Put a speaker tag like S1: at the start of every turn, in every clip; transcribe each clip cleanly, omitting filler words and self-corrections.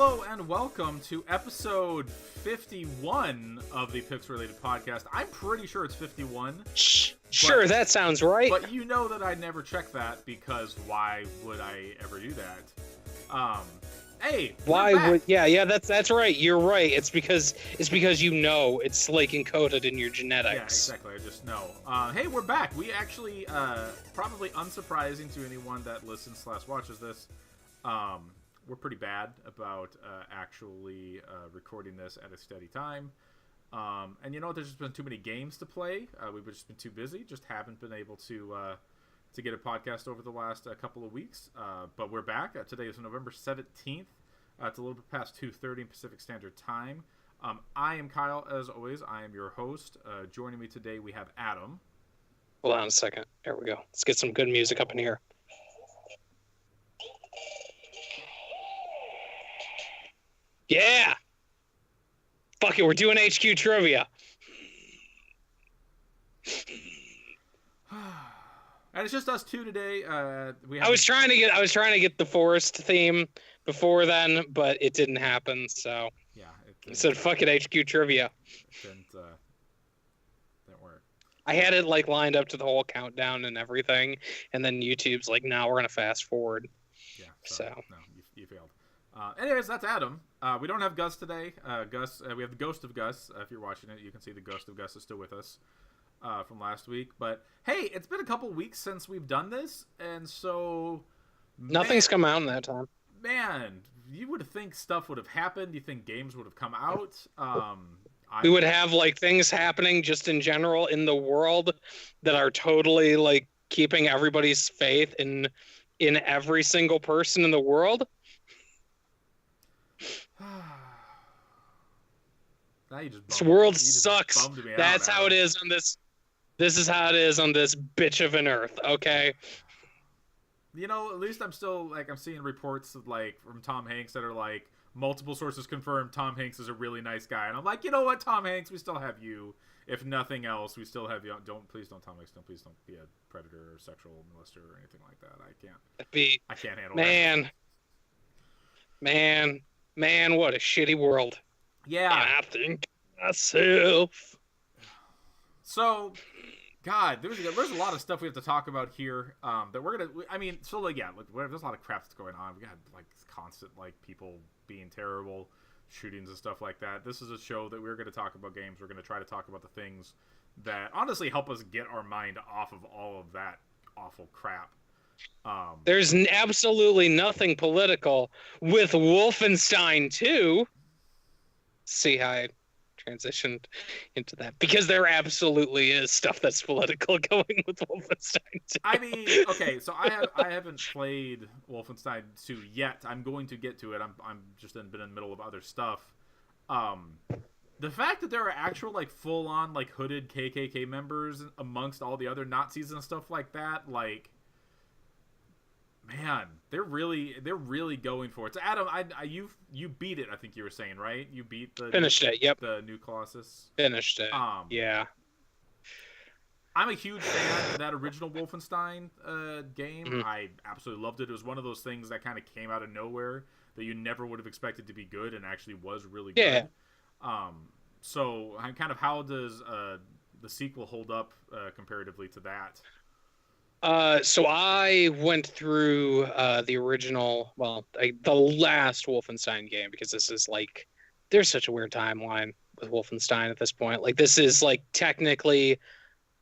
S1: Hello and welcome to episode 51 of the Pix Related Podcast. I'm pretty sure it's 51.
S2: Sure, that sounds right.
S1: But you know that I never check that because why would I ever do that? Hey,
S2: why would? Yeah, that's right. You're right. It's because you know it's like encoded in your genetics.
S1: Yeah, exactly. I just know. Hey, we're back. We actually, probably unsurprising to anyone that listens / watches this, we're pretty bad about actually recording this at a steady time. And you know, there's just been too many games to play. We've just been too busy. Just haven't been able to get a podcast over the last couple of weeks. But we're back. Today is November 17th. It's a little bit past 2:30 Pacific Standard Time. I am Kyle, as always. I am your host. Joining me today, we have Adam.
S2: Hold on a second. There we go. Let's get some good music up in here. Yeah! Fuck it, we're doing HQ trivia.
S1: And it's just us two today. I
S2: was trying to get the forest theme before then, but it didn't happen. So
S1: yeah,
S2: I said fuck it, HQ trivia.
S1: It didn't work.
S2: I had it like lined up to the whole countdown and everything, and then YouTube's like, "No, we're gonna fast forward."
S1: Yeah.
S2: So
S1: no, you failed. Anyways, that's Adam. We don't have Gus today. Gus, we have the ghost of Gus. If you're watching it, you can see the ghost of Gus is still with us. From last week, but hey, it's been a couple weeks since we've done this, and so
S2: nothing's come out in that time.
S1: Man, you would think stuff would have happened. You think games would have come out.
S2: We would have like things happening just in general in the world that are totally like keeping everybody's faith in every single person in the world. This world sucks. That's how it is on this. This is how it is on this bitch of an earth. Okay.
S1: You know, at least I'm seeing reports of, like, from Tom Hanks that are like multiple sources confirm Tom Hanks is a really nice guy, and I'm like, you know what, Tom Hanks, we still have you. If nothing else, we still have you. Please don't Tom Hanks. Please don't be a predator or sexual molester or anything like that. I can't handle that. Man, what a shitty world. Yeah.
S2: And I think myself.
S1: So, God, there's a lot of stuff we have to talk about here. That we're gonna. I mean, so like, yeah, there's a lot of crap that's going on. We got like constant like people being terrible, shootings and stuff like that. This is a show that we're gonna talk about games. We're gonna try to talk about the things that honestly help us get our mind off of all of that awful crap.
S2: There's absolutely nothing political with Wolfenstein 2. See how I transitioned into that, because there absolutely is stuff that's political going with Wolfenstein 2.
S1: I mean, okay, so I haven't played Wolfenstein 2 yet. I'm going to get to it. I'm just been in the middle of other stuff. The fact that there are actual like full on like hooded KKK members amongst all the other Nazis and stuff like that, like, man, they're really going for it. So Adam, you beat it. I think you were saying, right? You beat
S2: finished it. Yep,
S1: the new Colossus.
S2: Finished it. Yeah.
S1: I'm a huge fan of that original Wolfenstein game. Mm-hmm. I absolutely loved it. It was one of those things that kind of came out of nowhere that you never would have expected to be good, and actually was really good. So kind of how does the sequel hold up comparatively to that?
S2: So I went through the original, the last Wolfenstein game, because this is like, there's such a weird timeline with Wolfenstein at this point. Like, this is like technically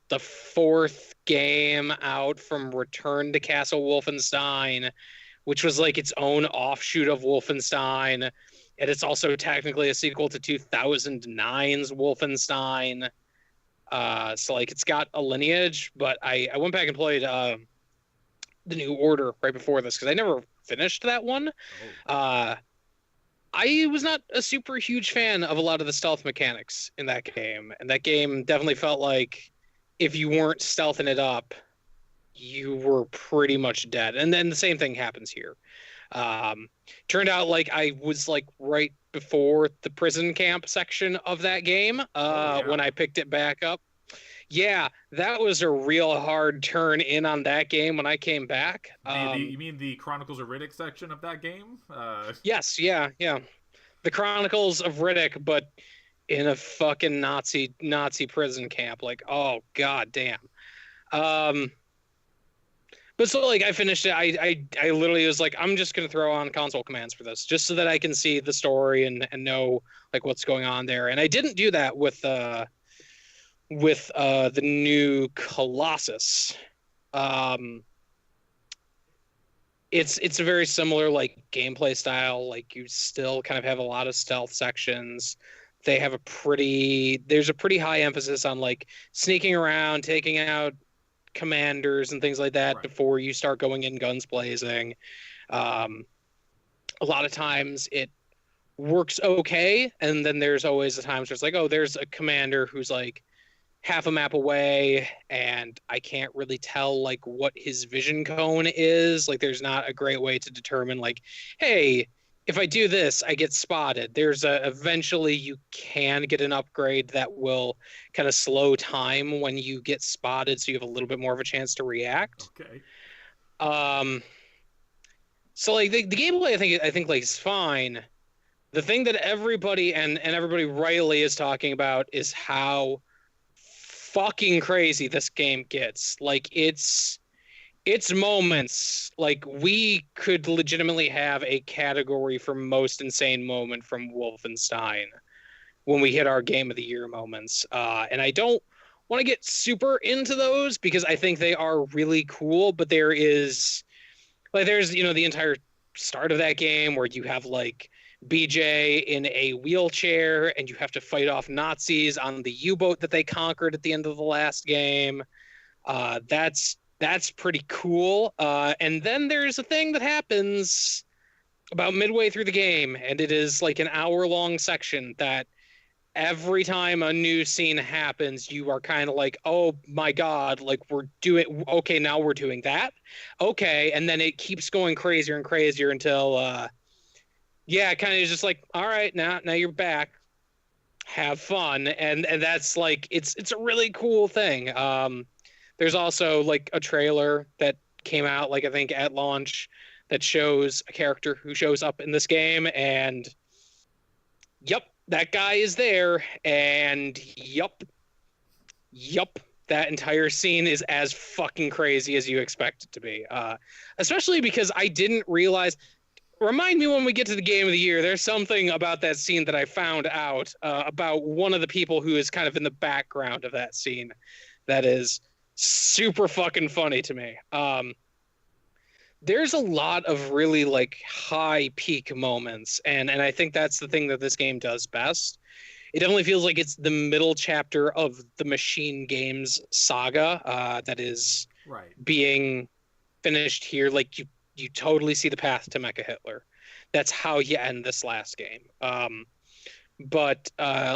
S2: the fourth game out from Return to Castle Wolfenstein, which was like its own offshoot of Wolfenstein, and it's also technically a sequel to 2009's Wolfenstein. So like it's got a lineage, but I went back and played the New Order right before this, because I never finished that one. I was not a super huge fan of a lot of the stealth mechanics in that game, and that game definitely felt like if you weren't stealthing it up, you were pretty much dead. And then the same thing happens here. Turned out like I was like right before the prison camp section of that game when I picked it back up. Yeah, that was a real hard turn in on that game when I came back.
S1: You mean the Chronicles of Riddick section of that game?
S2: Yes, yeah, yeah. The Chronicles of Riddick, but in a fucking Nazi prison camp. Like, oh god damn. Um, but so like I finished it. I literally was like, I'm just gonna throw on console commands for this, just so that I can see the story and know like what's going on there. And I didn't do that with the new Colossus. Um, it's a very similar like gameplay style. Like you still kind of have a lot of stealth sections. There's a pretty high emphasis on like sneaking around, taking out commanders and things like that
S1: Right.
S2: before you start going in guns blazing. Um, a lot of times it works okay, and then there's always the times where it's like, oh, there's a commander who's like half a map away and I can't really tell like what his vision cone is. Like there's not a great way to determine like, hey, if I do this, I get spotted. Eventually you can get an upgrade that will kind of slow time when you get spotted, so you have a little bit more of a chance to react.
S1: Okay.
S2: Um, so like the gameplay, I think like is fine. The thing that everybody rightly is talking about is how fucking crazy this game gets. Like it's moments. Like we could legitimately have a category for most insane moment from Wolfenstein when we hit our game of the year moments. And I don't want to get super into those because I think they are really cool, but there's the entire start of that game where you have like BJ in a wheelchair and you have to fight off Nazis on the U-boat that they conquered at the end of the last game. That's pretty cool. And then there's a thing that happens about midway through the game, and it is like an hour-long section that every time a new scene happens, you are kind of like, oh my god, like now we're doing that. Okay, and then it keeps going crazier and crazier until kind of just like, all right, now you're back. Have fun. And that's like it's a really cool thing. There's also like a trailer that came out like I think at launch that shows a character who shows up in this game, and yep, that guy is there, and yep, that entire scene is as fucking crazy as you expect it to be. Especially because I didn't realize. Remind me when we get to the game of the year. There's something about that scene that I found out about one of the people who is kind of in the background of that scene that is super fucking funny to me. There's a lot of really like high peak moments, and I think that's the thing that this game does best. It definitely feels like it's the middle chapter of the Machine Games saga that is
S1: Right.
S2: being finished here. Like you totally see the path to Mecha Hitler. That's how you end this last game. But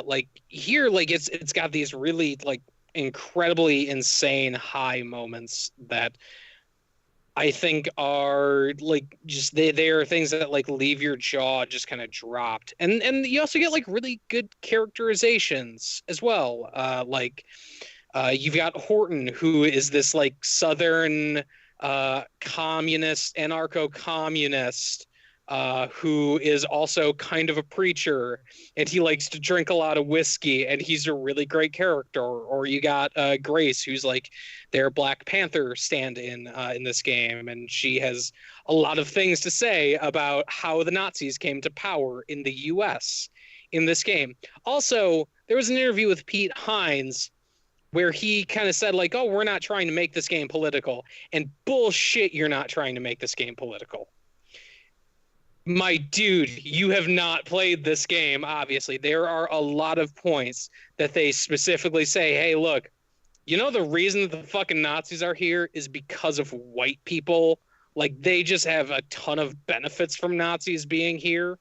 S2: like here, like it's got these really like incredibly insane high moments that I think are like just they are things that like leave your jaw just kind of dropped. And you also get like really good characterizations as well. You've got Horton, who is this like southern communist, anarcho-communist, who is also kind of a preacher, and he likes to drink a lot of whiskey, and he's a really great character. Or you got Grace, who's like their Black Panther stand-in in this game, and she has a lot of things to say about how the Nazis came to power in the U.S. in this game. Also, there was an interview with Pete Hines where he kind of said like, oh, we're not trying to make this game political. And bullshit, you're not trying to make this game political. My dude, you have not played this game, obviously. There are a lot of points that they specifically say, hey, look, the reason that the fucking Nazis are here is because of white people. Like, they just have a ton of benefits from Nazis being here.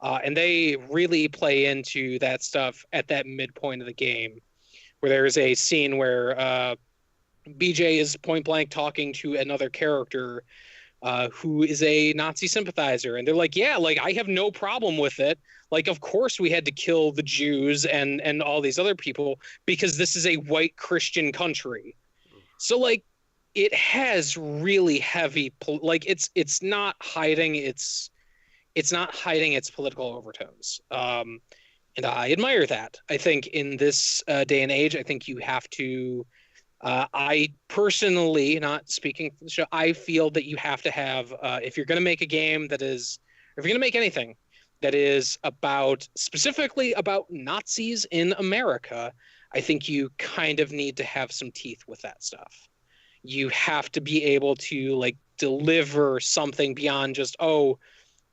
S2: And they really play into that stuff at that midpoint of the game, where there's a scene where BJ is point blank talking to another character who is a Nazi sympathizer, and they're like, yeah, like I have no problem with it. Like, of course we had to kill the Jews and all these other people because this is a white Christian country. So like, it has really heavy, like it's not hiding its political overtones. And I admire that. I think in this day and age, I think you have to. I personally, not speaking for the show, I feel that you have to have, if you're going to make a game that is, if you're going to make anything that is about, specifically about Nazis in America, I think you kind of need to have some teeth with that stuff. You have to be able to like deliver something beyond just, oh,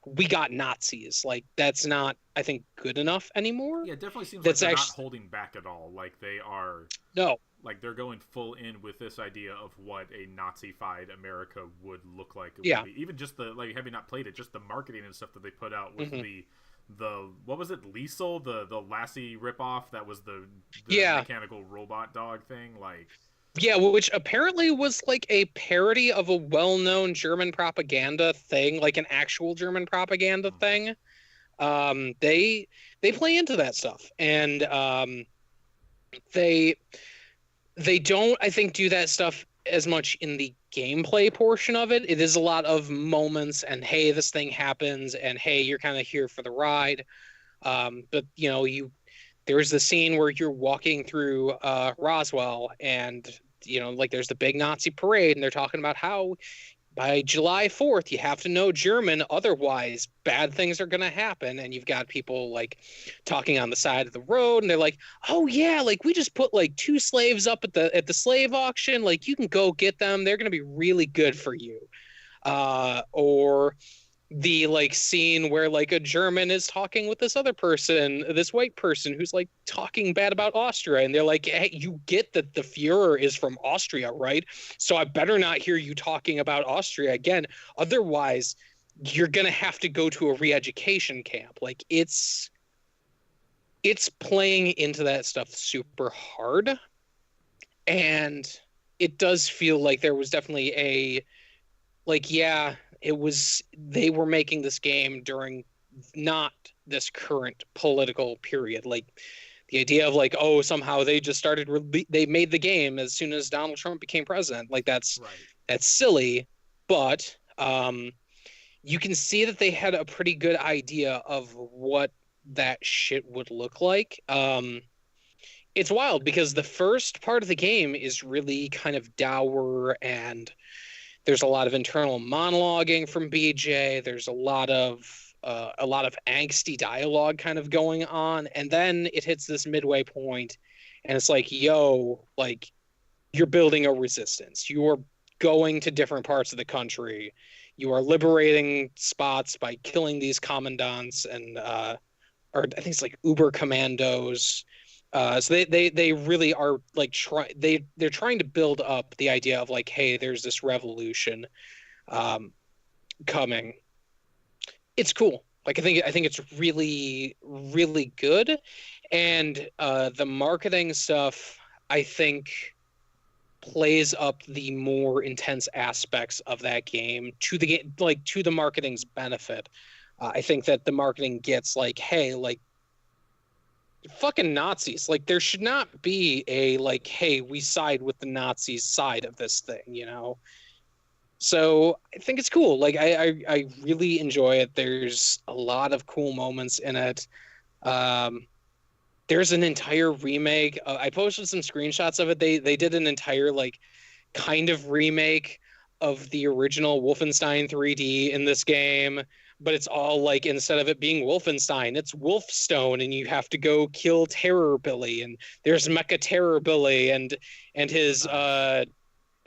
S2: we got Nazis. Like that's not, I think, good enough anymore.
S1: Yeah, it definitely seems like
S2: That's
S1: they're
S2: actually
S1: not holding back at all. Like they are.
S2: no.
S1: Like they're going full in with this idea of what a Nazi-fied America would look like.
S2: Yeah.
S1: Would be. Even just the like, having not played it, just the marketing and stuff that they put out with the what was it, Liesel, the Lassie ripoff that was the mechanical robot dog thing, like.
S2: Yeah, which apparently was like a parody of a well-known German propaganda thing, like an actual German propaganda thing. They play into that stuff, and they don't, I think, do that stuff as much in the gameplay portion of it. It is a lot of moments, and hey, this thing happens, and hey, you're kind of here for the ride. But you know, there's the scene where you're walking through Roswell, and you know, like there's the big Nazi parade, and they're talking about how by July 4th you have to know German, otherwise bad things are going to happen. And you've got people like talking on the side of the road, and they're like, oh yeah, like we just put like 2 slaves up at the slave auction, like you can go get them, they're going to be really good for you. Or the like scene where like a German is talking with this other person, this white person who's like talking bad about Austria, and they're like, hey, you get that the Fuhrer is from Austria, right? So I better not hear you talking about Austria again, otherwise you're gonna have to go to a re-education camp. Like it's playing into that stuff super hard, and it does feel like there was definitely a like, yeah, it was, they were making this game during not this current political period. Like the idea of like, oh, somehow they just started, they made the game as soon as Donald Trump became president. Like that's silly, but you can see that they had a pretty good idea of what that shit would look like. It's wild because the first part of the game is really kind of dour, and there's a lot of internal monologuing from BJ. There's a lot of angsty dialogue kind of going on, and then it hits this midway point, and it's like, yo, like you're building a resistance. You're going to different parts of the country. You are liberating spots by killing these commandants and or I think it's like Uber commandos. So they really are like they're trying to build up the idea of like, hey, there's this revolution coming. It's cool. Like I think it's really, really good, and the marketing stuff I think plays up the more intense aspects of that game to the game, like to the marketing's benefit. I think that the marketing gets like, hey, like fucking Nazis. Like there should not be a like, hey, we side with the Nazis side of this thing, you know? So I think it's cool. Like I really enjoy it. There's a lot of cool moments in it. There's an entire remake. I posted some screenshots of it. They did an entire like kind of remake of the original Wolfenstein 3D in this game, but it's all like, instead of it being Wolfenstein, it's Wolfstone, and you have to go kill Terror Billy, and there's Mecha Terror Billy and his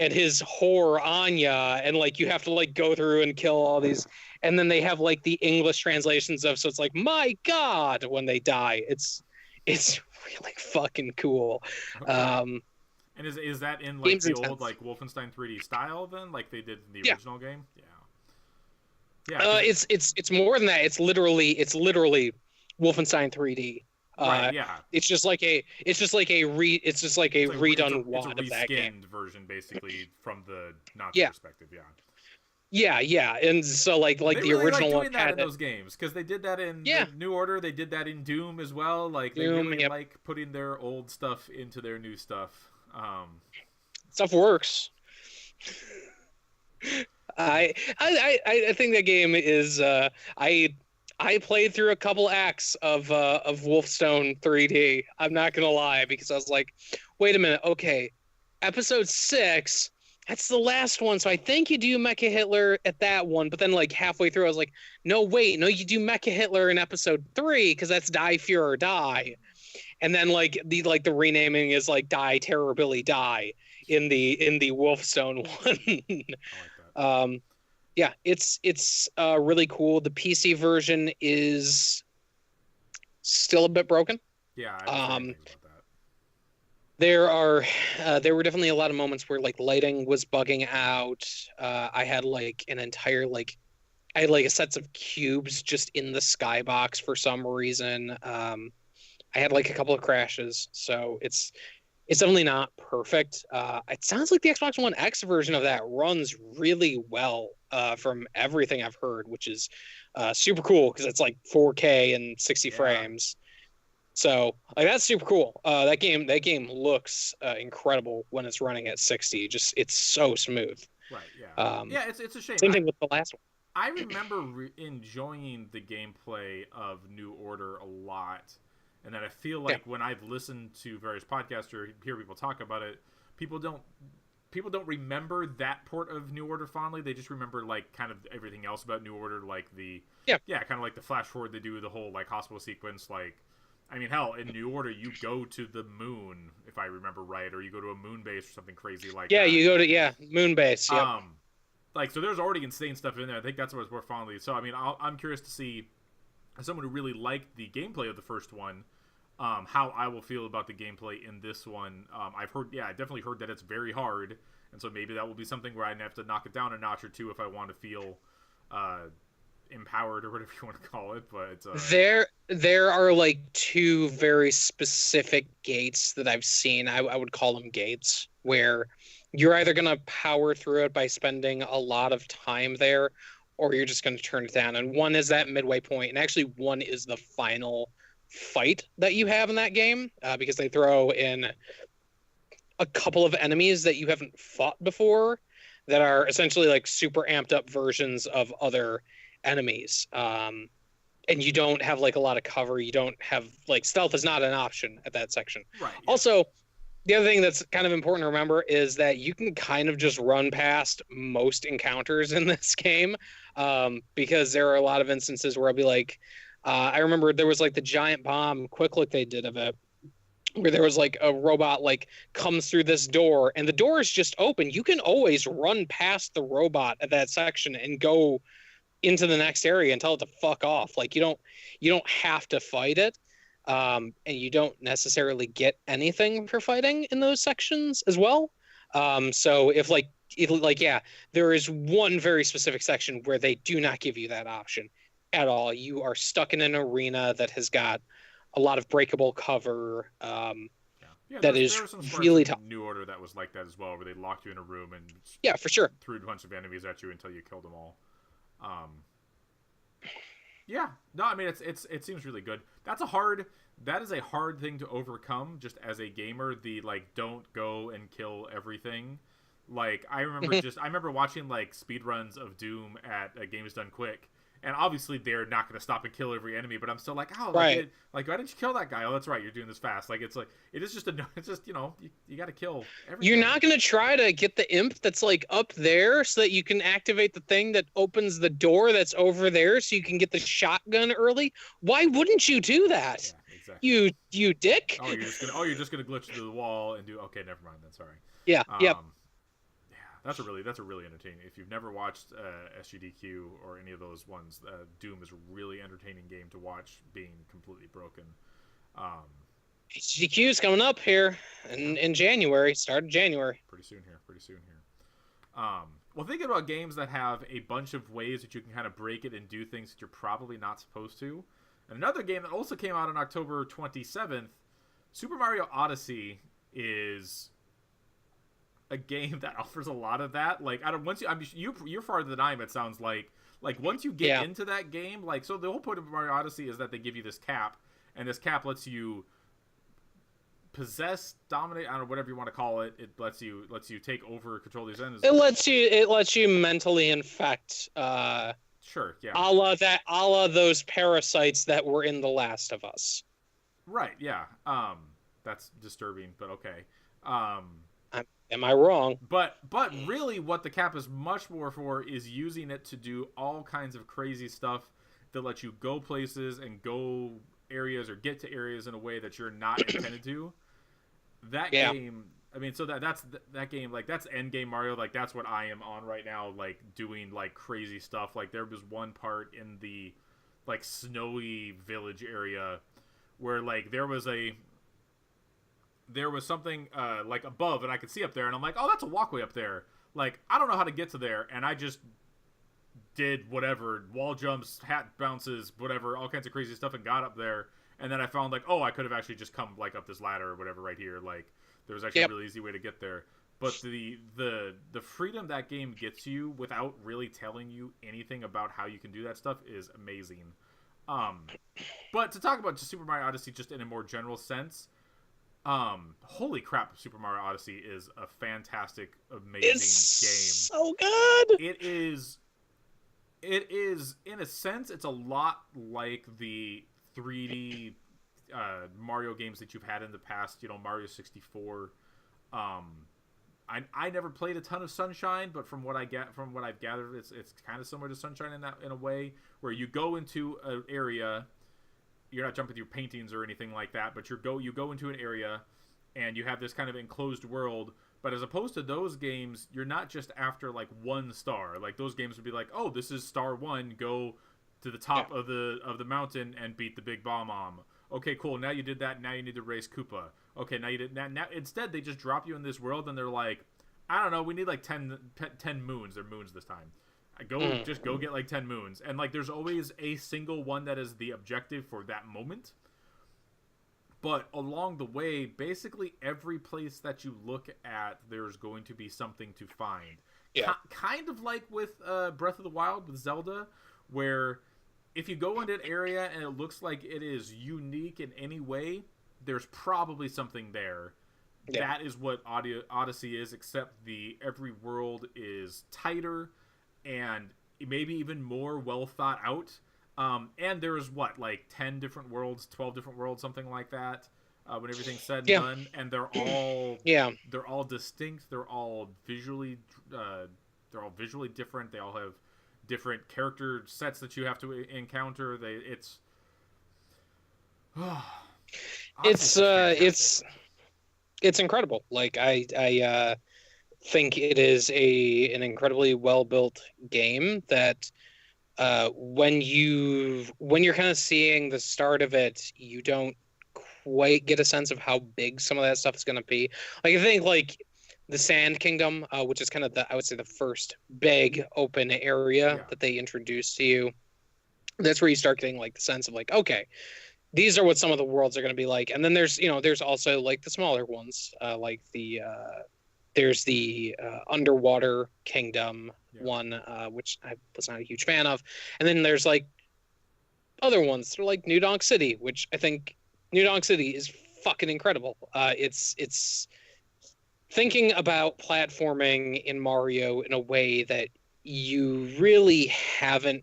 S2: whore Anya, and like you have to like go through and kill all these, and then they have like the English translations of, so it's like, my God, when they die, it's really fucking cool.
S1: Okay. And is that in like the old like Wolfenstein 3D style then, like they did in the original game? Yeah. Yeah.
S2: It's more than that. It's literally Wolfenstein 3D.
S1: Right, yeah.
S2: It's just like a redone wad of that game
S1: version, basically, from the Nazi perspective. Yeah.
S2: Yeah, and so like
S1: They
S2: the
S1: really like
S2: original one
S1: doing that
S2: had
S1: in
S2: it.
S1: those games because they did that in
S2: Yeah,
S1: the New Order. They did that in Doom as well. Like they
S2: Doom.
S1: really
S2: Yep,
S1: like putting their old stuff into their new stuff.
S2: stuff works.
S1: Yeah.
S2: I think that game is I played through a couple acts of Wolfstone 3D. I'm not gonna lie because I was like, wait a minute, okay, episode 6, that's the last one, so I think you do Mecha Hitler at that one. But then like halfway through, I was like, no, wait, no, you do Mecha Hitler in episode 3 because that's Die Fuhrer Die. And then like the renaming is like Die Terror Billy Die in the Wolfstone one.
S1: I like that.
S2: um, yeah, it's really cool. The PC version is still a bit broken.
S1: Yeah, I've been hearing
S2: Um,
S1: things about that.
S2: there were definitely a lot of moments where like lighting was bugging out. I had like an entire like I had like a sets of cubes just in the skybox for some reason. I had like a couple of crashes, so it's definitely not perfect. It sounds like the Xbox One X version of that runs really well from everything I've heard, which is super cool because it's like 4K and 60
S1: Yeah.
S2: frames. So like that's super cool. That game looks incredible when it's running at 60. Just it's so smooth.
S1: Right. Yeah.
S2: Um,
S1: Yeah. It's a shame.
S2: Same thing with the last one.
S1: I remember enjoying the gameplay of New Order a lot, and then I feel
S2: Yeah,
S1: like when I've listened to various podcasts or hear people talk about it, people don't people don't remember that port of New Order fondly. They just remember like kind of everything else about New Order, like the
S2: yeah,
S1: kind of like the flash forward they do, the whole like hospital sequence. Like, I mean, hell, in New Order you go to the moon if I remember right, or you go to a moon base or something crazy like
S2: yeah.
S1: that.
S2: You go to Moonbase. Yep.
S1: Um, like so, there's already insane stuff in there. I think that's what's more fondly. So I mean, I'm curious to see as someone who really liked the gameplay of the first one, how I will feel about the gameplay in this one. I've heard, yeah, I definitely heard that it's very hard, and so maybe that will be something where I have to knock it down a notch or two if I want to feel empowered or whatever you want to call it. But
S2: There are like two very specific gates that I've seen. I would call them gates where you're either gonna power through it by spending a lot of time there, or you're just gonna turn it down. And one is that midway point, and actually one is the final fight that you have in that game, because they throw in a couple of enemies that you haven't fought before that are essentially like super amped up versions of other enemies. And you don't have like a lot of cover. You don't have like stealth is not an option at that section.
S1: right, yeah.
S2: Also, the other thing that's kind of important to remember is that you can kind of just run past most encounters in this game, because there are a lot of instances where I'll be like, I remember there was like the giant bomb quick look they did of it, where there was like a robot like comes through this door and the door is just open. You can always run past the robot at that section and go into the next area and tell it to fuck off. Like you don't have to fight it. And you don't necessarily get anything for fighting in those sections as well. So yeah, there is one very specific section where they do not give you that option at all. You are stuck in an arena that has got a lot of breakable cover.
S1: Yeah,
S2: That
S1: there
S2: is
S1: was some parts
S2: really
S1: in
S2: tough.
S1: New Order that was like that as well, where they locked you in a room and
S2: Yeah, for sure.
S1: threw a bunch of enemies at you until you killed them all. Um, yeah, no, I mean it seems really good. That is a hard thing to overcome just as a gamer. The like don't go and kill everything. Like I remember watching like speedruns of Doom at Games Done Quick. And obviously they're not going to stop and kill every enemy, but I'm still like, oh,
S2: Right.
S1: why didn't you kill that guy? Oh, that's right, you're doing this fast. Like it's just you got to kill everything.
S2: You're not going to try to get the imp that's like up there so that you can activate the thing that opens the door that's over there so you can get the shotgun early. Why wouldn't you do that?
S1: Yeah, exactly.
S2: You dick.
S1: Oh, you're just gonna glitch through the wall and do. Okay, never mind. Then sorry.
S2: Yeah. Yep.
S1: Yeah, that's a really entertaining. If you've never watched SGDQ or any of those ones, Doom is a really entertaining game to watch being completely broken.
S2: HGQ is coming up here in January. Start of January.
S1: Pretty soon here. Well, thinking about games that have a bunch of ways that you can kind of break it and do things that you're probably not supposed to. And another game that also came out on October 27th, Super Mario Odyssey, is a game that offers a lot of that. Like, I don't once you, I mean, you're farther than I am. It sounds like once you get into that game, like, so the whole point of Mario Odyssey is that they give you this cap, and this cap lets you possess, dominate, I don't know, whatever you want to call it. It lets you take over, control these ends.
S2: It lets you mentally infect.
S1: Sure, yeah.
S2: A la those parasites that were in The Last of Us.
S1: Right, yeah. That's disturbing, but okay.
S2: Am I wrong?
S1: But really, what the cap is much more for is using it to do all kinds of crazy stuff that let you go places and go areas or get to areas in a way that you're not intended to. That game, I mean, so that's that game, like, that's end game Mario, like, that's what I am on right now, like, doing, like, crazy stuff. Like, there was one part in the, like, snowy village area where, like, there was something, like, above, and I could see up there, and I'm like, oh, that's a walkway up there. Like, I don't know how to get to there, and I just did whatever, wall jumps, hat bounces, whatever, all kinds of crazy stuff, and got up there, and then I found, like, oh, I could have actually just come, like, up this ladder or whatever right here. Like, there was actually a really easy way to get there. But the freedom that game gets you without really telling you anything about how you can do that stuff is amazing. But to talk about just Super Mario Odyssey just in a more general sense, holy crap, Super Mario Odyssey is a fantastic, amazing game.
S2: So good.
S1: It is, in a sense, it's a lot like the 3D Mario games that you've had in the past, you know, Mario 64. I never played a ton of Sunshine, but from what I've gathered, it's kind of similar to Sunshine in a way where you go into an area, you're not jumping through paintings or anything like that, but you go into an area and you have this kind of enclosed world. But as opposed to those games, you're not just after, like, one star. Like, those games would be like, oh, this is star 1, go to the top of the mountain and beat the big bomb. Okay, cool. Now you did that. Now you need to race Koopa. Okay, now you did. Now instead, they just drop you in this world, and they're like, I don't know, we need like 10 moons. They're moons this time. Just go get like 10 moons. And, like, there's always a single one that is the objective for that moment. But along the way, basically every place that you look at, there's going to be something to find. Yeah. Kind of like with Breath of the Wild with Zelda, where if you go into an area and it looks like it is unique in any way, there's probably something there. Yeah. That is what Odyssey is, except every world is tighter and maybe even more well thought out. And there's like 10 different worlds, 12 different worlds, something like that, when everything's said and done. And they're all distinct. They're all visually different. They all have different character sets that you have to encounter.
S2: It's incredible. Like, I think it is an incredibly well built game that when you're kind of seeing the start of it, you don't quite get a sense of how big some of that stuff is going to be. Like, I think, like, the Sand Kingdom, which is kind of I would say the first big open area that they introduced to you. That's where you start getting, like, the sense of, like, okay, these are what some of the worlds are going to be like. And then there's also, like, the smaller ones, like there's the Underwater Kingdom one, which I was not a huge fan of. And then there's, like, other ones. They're like New Donk City, which I think New Donk City is fucking incredible. It's thinking about platforming in Mario in a way that you really haven't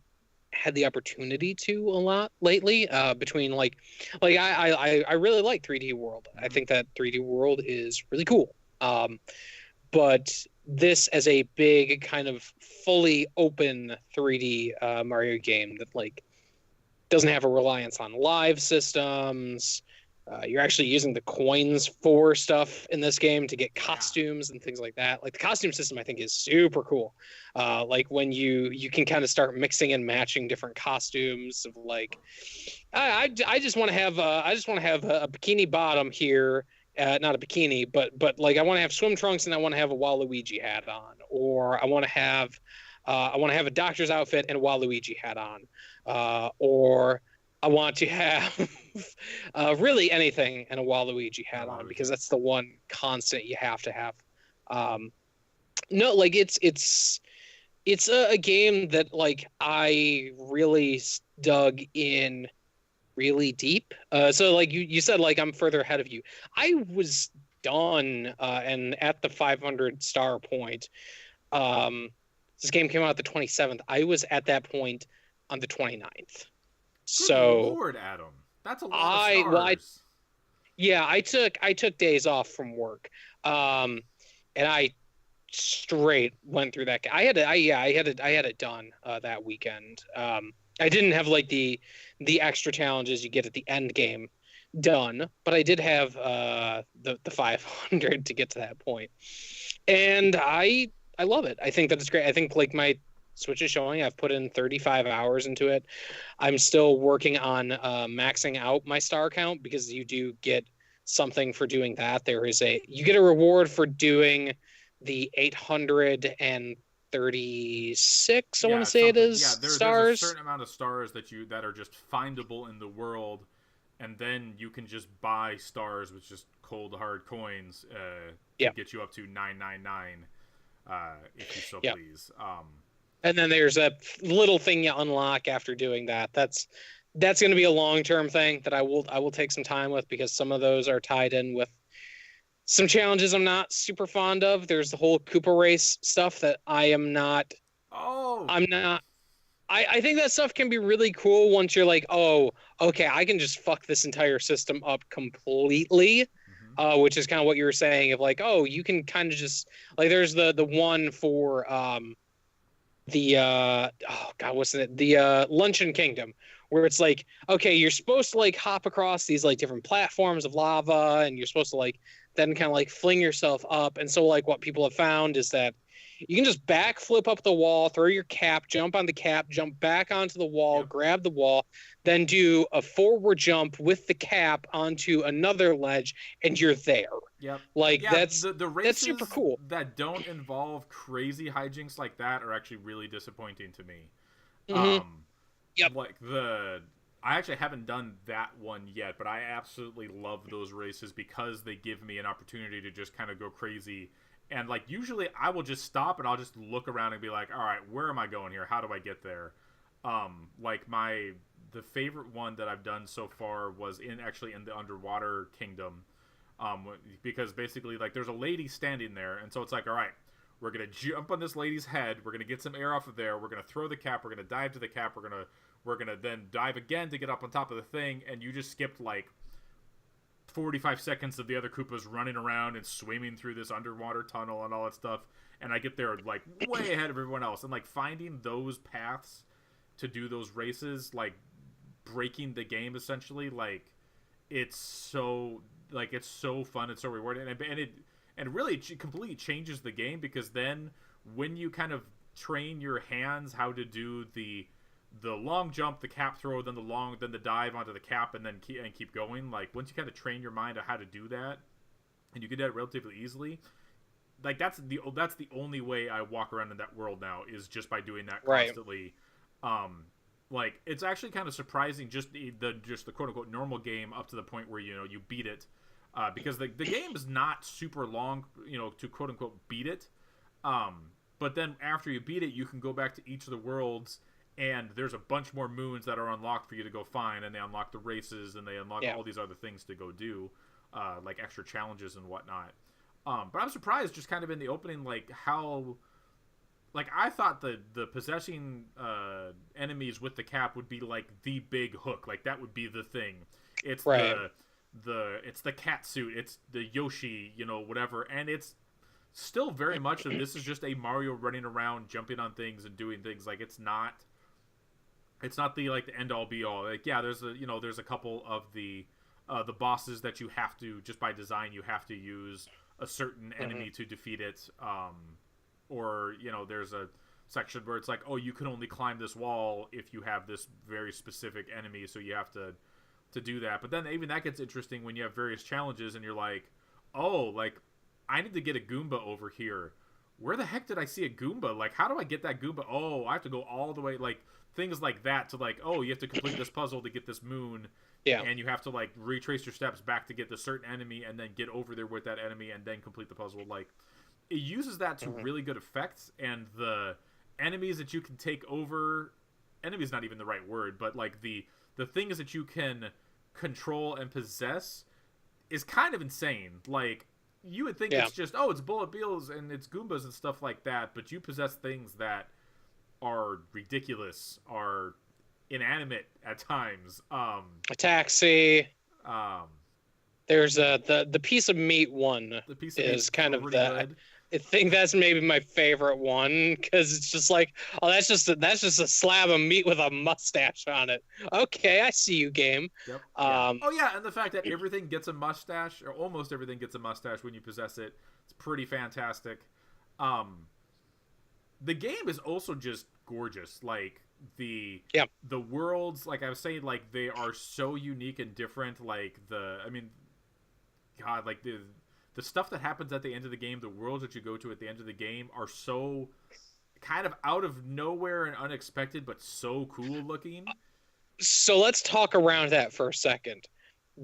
S2: had the opportunity to a lot lately. Between I really like 3D World. I think that 3D World is really cool. But this as a big kind of fully open 3D Mario game that, like, doesn't have a reliance on live systems. You're actually using the coins for stuff in this game to get costumes and things like that. Like, the costume system, I think, is super cool. Like, when you can kind of start mixing and matching different costumes of, like, I just want to have a bikini bottom here. Not a bikini, but like, I want to have swim trunks and I want to have a Waluigi hat on, or I want to have a doctor's outfit and a Waluigi hat on, or I want to have really anything and a Waluigi hat on, because that's the one constant you have to have. Um, no, like it's a game that like I really dug in really deep. So like you said, like I'm further ahead of you. I was done and at the 500 star point. Um, this game came out the 27th. I was at that point on the 29th.
S1: Good
S2: So
S1: Lord, Adam. That's a lot of
S2: I well I
S1: stars.
S2: yeah, I took days off from work. Um, and I straight went through that. I had it done that weekend. I didn't have like the extra challenges you get at the end game done, but I did have the 500 to get to that point, and I love it. I think that it's great. I think like my Switch is showing I've put in 35 hours into it. I'm still working on maxing out my star count because you do get something for doing that. You get a reward for doing the 836, I want
S1: Yeah,
S2: to
S1: it's
S2: say it
S1: something.
S2: is,
S1: Yeah, there's a
S2: stars.
S1: certain amount of stars that are just findable in the world, and then you can just buy stars with just cold hard coins to
S2: Yeah.
S1: get you up to 999, if you so
S2: Yeah.
S1: please.
S2: And then there's a little thing you unlock after doing that. That's going to be a long-term thing that I will take some time with because some of those are tied in with some challenges I'm not super fond of. There's the whole Koopa race stuff that
S1: Oh,
S2: I'm not I think that stuff can be really cool once you're like, oh, okay, I can just fuck this entire system up completely.
S1: hmm
S2: Which is kind of what you were saying of like, oh, you can kind of just like there's the one for the oh god, what's it? The Luncheon Kingdom, where it's like, okay, you're supposed to like hop across these like different platforms of lava, and you're supposed to like then kind of like fling yourself up. And so like what people have found is that you can just backflip up the wall, throw your cap, jump on the cap, jump back onto the wall,
S1: yep,
S2: grab the wall, then do a forward jump with the cap onto another ledge, and you're there.
S1: yep,
S2: Like
S1: yeah. The
S2: that's super
S1: races
S2: cool.
S1: that don't involve crazy hijinks like that are actually really disappointing to me.
S2: Mm-hmm.
S1: Um,
S2: Yep.
S1: like I actually haven't done that one yet, but I absolutely love those races because they give me an opportunity to just kind of go crazy. And like usually I will just stop and I'll just look around and be like, all right, where am I going here? How do I get there? Like the favorite one that I've done so far was actually in the underwater kingdom. Because basically like there's a lady standing there, and so it's like, all right, we're gonna jump on this lady's head. We're gonna get some air off of there. We're gonna throw the cap. We're gonna dive to the cap. We're gonna then dive again to get up on top of the thing. And you just skipped like 45 seconds of the other Koopas running around and swimming through this underwater tunnel and all that stuff. And I get there like way ahead of everyone else. And like finding those paths to do those races, like breaking the game essentially, like it's so fun. It's so rewarding, and really completely changes the game because then when you kind of train your hands how to do the long jump, the cap throw, then the dive onto the cap, and then keep going. Like once you kind of train your mind on how to do that, and you can do that relatively easily. Like that's the only way I walk around in that world now is just by doing that
S2: Right.
S1: constantly. Um, like it's actually kind of surprising just the quote unquote normal game up to the point where you beat it, because the game is not super long, to quote unquote beat it. But then after you beat it, you can go back to each of the worlds, and there's a bunch more moons that are unlocked for you to go find, and they unlock the races, and they unlock all these other things to go do, like extra challenges and whatnot. But I'm surprised, just kind of in the opening, like how, like I thought the possessing enemies with the cap would be like the big hook, like that would be the thing. It's
S2: Right.
S1: it's the cat suit, it's the Yoshi, whatever, and it's still very much that this is just a Mario running around, jumping on things and doing things. Like it's not the like the end all be all. Like yeah, there's a couple of the bosses that you have to, just by design, you have to use a certain enemy to defeat it. Or there's a section where it's like, oh, you can only climb this wall if you have this very specific enemy, so you have to do that. But then even that gets interesting when you have various challenges and you're like, oh, like I need to get a Goomba over here. Where the heck did I see a Goomba? Like, how do I get that Goomba? Oh, I have to go all the way, like things like that, to like, oh, you have to complete this puzzle to get this moon.
S2: Yeah.
S1: And you have to like retrace your steps back to get the certain enemy and then get over there with that enemy and then complete the puzzle. Like it uses that to really good effect, and the enemies that you can take over, enemy is not even the right word, but like the things that you can control and possess is kind of insane. Like, you would think it's just, oh, it's bullet bills and it's Goombas and stuff like that, but you possess things that are ridiculous, are inanimate at times. A
S2: taxi. There's the piece of meat one. The piece of is kind of that. I think that's maybe my favorite one, because it's just like, oh, that's just a slab of meat with a mustache on it. Okay, I see you, game.
S1: Yep. Oh yeah, and the fact that everything gets a mustache, or almost everything gets a mustache when you possess it, it's pretty fantastic. The game is also just gorgeous. Like the worlds, like I was saying, like they are so unique and different. Like God, like the stuff that happens at the end of the game, the worlds that you go to at the end of the game are so kind of out of nowhere and unexpected, but so cool looking.
S2: So let's talk around that for a second.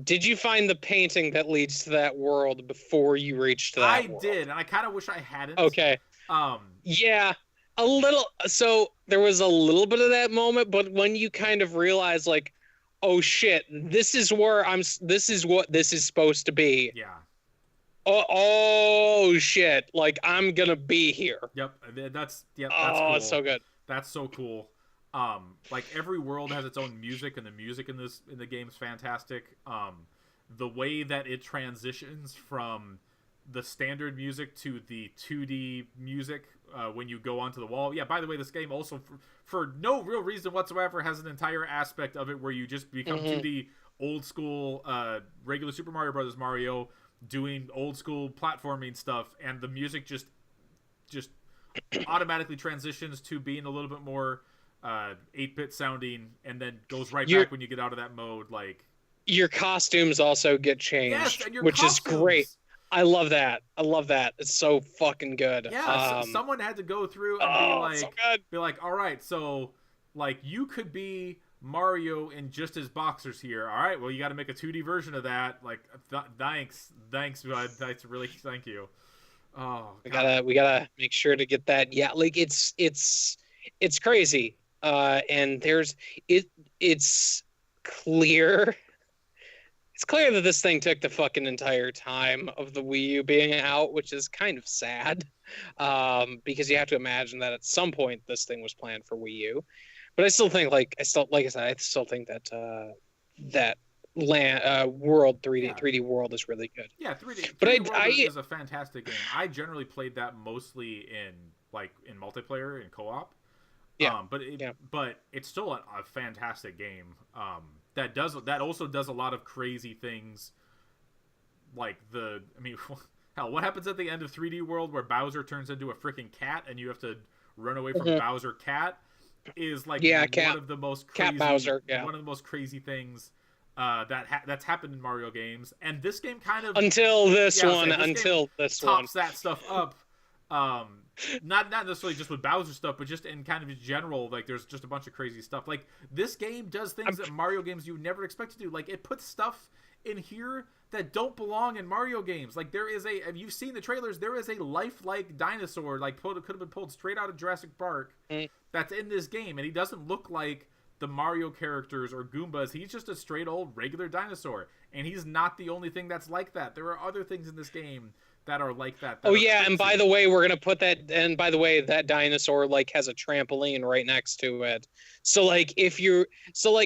S2: Did you find the painting that leads to that world before you reached that world?
S1: I did, and I kind of wish I hadn't.
S2: Okay. Yeah, a little. So there was a little bit of that moment, but when you kind of realize, like, oh shit, this is where this is what this is supposed to be.
S1: Yeah.
S2: Oh shit! Like, I'm gonna be here.
S1: Yep, that's cool.
S2: It's so good.
S1: That's so cool. Like every world has its own music, and the music in the game is fantastic. The way that it transitions from the standard music to the 2D music when you go onto the wall. Yeah, by the way, this game also, for no real reason whatsoever, has an entire aspect of it where you just become 2D old school regular Super Mario Brothers Mario, doing old school platforming stuff, and the music just automatically transitions to being a little bit more 8-bit sounding, and then goes right back when you get out of that mode. Like,
S2: your costumes also get changed, which is great. I love that. It's so fucking good.
S1: Yeah, someone had to go through and be like, all right, so like you could be Mario in just his boxers here. All right, well, you got to make a 2D version of that. Like, thanks, bud. That's really, thank you. Oh, God.
S2: we gotta make sure to get that. Yeah, like it's crazy. And it's clear. It's clear that this thing took the fucking entire time of the Wii U being out, which is kind of sad. Because you have to imagine that at some point this thing was planned for Wii U. But I still think, like I still think that that world 3D world is really good.
S1: Yeah, 3D World is a fantastic game. I generally played that mostly in multiplayer and co-op.
S2: Yeah.
S1: But it's still a fantastic game. That also does a lot of crazy things. Like hell, what happens at the end of 3D World where Bowser turns into a freaking cat and you have to run away from Bowser Cat? Is like one of the most crazy, one of the most crazy things that's happened in Mario games, and this game kind of
S2: until this one
S1: tops that stuff up. Not necessarily just with Bowser stuff, but just in kind of general. Like, there's just a bunch of crazy stuff. Like, this game does things that Mario games you would never expect to do. Like, it puts stuff in here that don't belong in Mario games. Like, if you've seen the trailers, there is a lifelike dinosaur, like, could have been pulled straight out of Jurassic Park, that's in this game, and he doesn't look like the Mario characters or Goombas. He's just a straight old regular dinosaur, and he's not the only thing that's like that. There are other things in this game that are like that.
S2: And by the way, we're gonna put that. And by the way, that dinosaur like has a trampoline right next to it. So like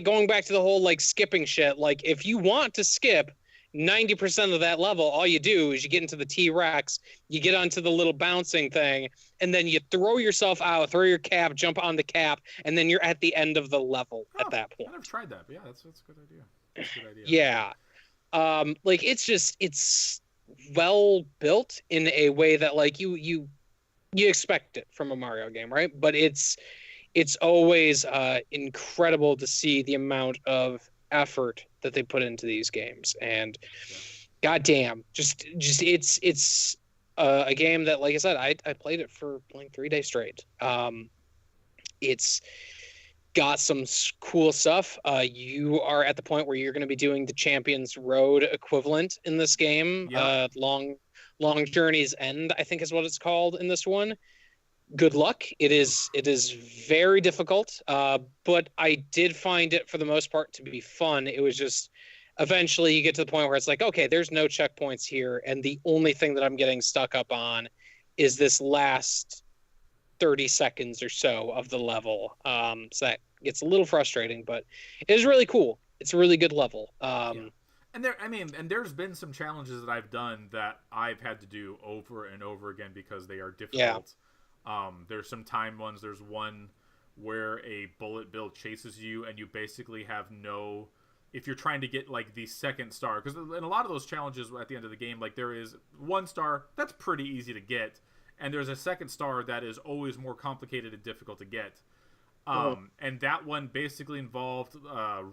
S2: going back to the whole like skipping shit. Like, if you want to skip 90% of that level, all you do is you get into the T-Rex, you get onto the little bouncing thing, and then you throw yourself out, throw your cap, jump on the cap, and then you're at the end of the level at that point.
S1: I've never tried that, but yeah, that's a good idea. That's a good idea.
S2: Yeah. Like, it's well built in a way that like you expect it from a Mario game, right? But it's always incredible to see the amount of effort that they put into these games, and goddamn, just it's a game that, like I said, I played it for like 3 days straight. It's got some cool stuff. You are at the point where you're going to be doing the Champions Road equivalent in this game. Long Long Journey's End, I think is what it's called in this one. Good luck. It is very difficult, but I did find it for the most part to be fun. It was just eventually you get to the point where it's like, okay, there's no checkpoints here, and the only thing that I'm getting stuck up on is this last 30 seconds or so of the level. So that gets a little frustrating, but it is really cool. It's a really good level.
S1: Yeah. And there's been some challenges that I've done that I've had to do over and over again because they are difficult. There's some time ones. There's one where a bullet bill chases you, and you basically have no. If you're trying to get like the second star, because in a lot of those challenges at the end of the game, like there is one star that's pretty easy to get, and there's a second star that is always more complicated and difficult to get. And that one basically involved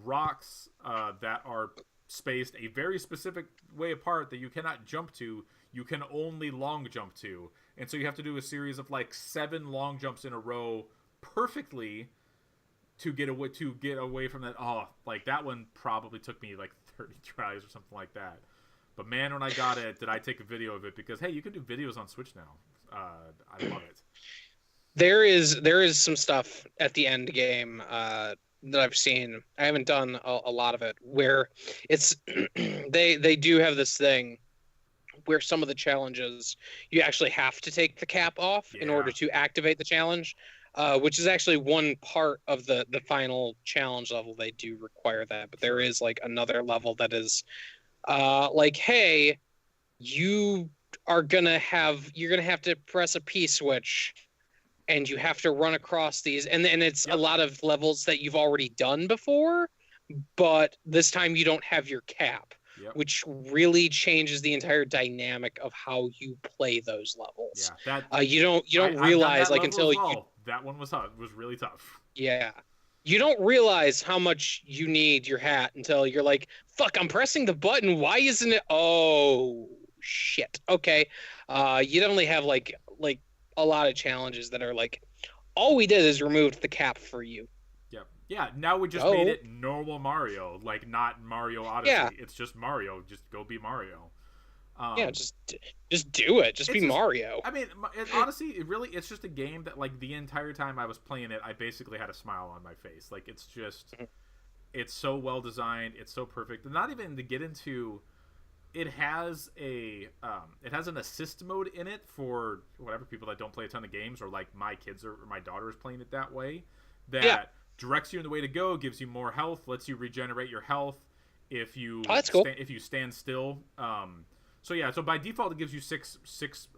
S1: rocks that are spaced a very specific way apart that you cannot jump to. You can only long jump to. And so you have to do a series of like 7 long jumps in a row perfectly to get away from that. Oh, like that one probably took me like 30 tries or something like that. But man, when I got it, did I take a video of it? Because hey, you can do videos on Switch now. I love it. There
S2: is some stuff at the end game that I've seen. I haven't done a lot of it where it's they do have this thing where some of the challenges you actually have to take the cap off in order to activate the challenge, which is actually one part of the final challenge level. They do require that, but there is like another level that is like, hey, you're gonna have to press a P switch, and you have to run across these, and it's a lot of levels that you've already done before, but this time you don't have your cap, which really changes the entire dynamic of how you play those levels.
S1: Yeah,
S2: you don't realize like until
S1: that one was really tough.
S2: Yeah. You don't realize how much you need your hat until you're like, fuck, I'm pressing the button. Why isn't it? Oh, shit. Okay. You definitely have like a lot of challenges that are like, all we did is removed the cap for you.
S1: Yep. Yeah. Now we just made it normal Mario, like not Mario Odyssey. Yeah. It's just Mario. Just go be Mario.
S2: Just do it. Just be Mario.
S1: I mean, honestly, it's just a game that like the entire time I was playing it, I basically had a smile on my face. Like it's just, it's so well designed. It's so perfect. And not even to get into, it has an assist mode in it for whatever people that don't play a ton of games, or like my kids or my daughter is playing it that way. That directs you in the way to go, gives you more health, lets you regenerate your health if you if you stand still. So by default it gives you six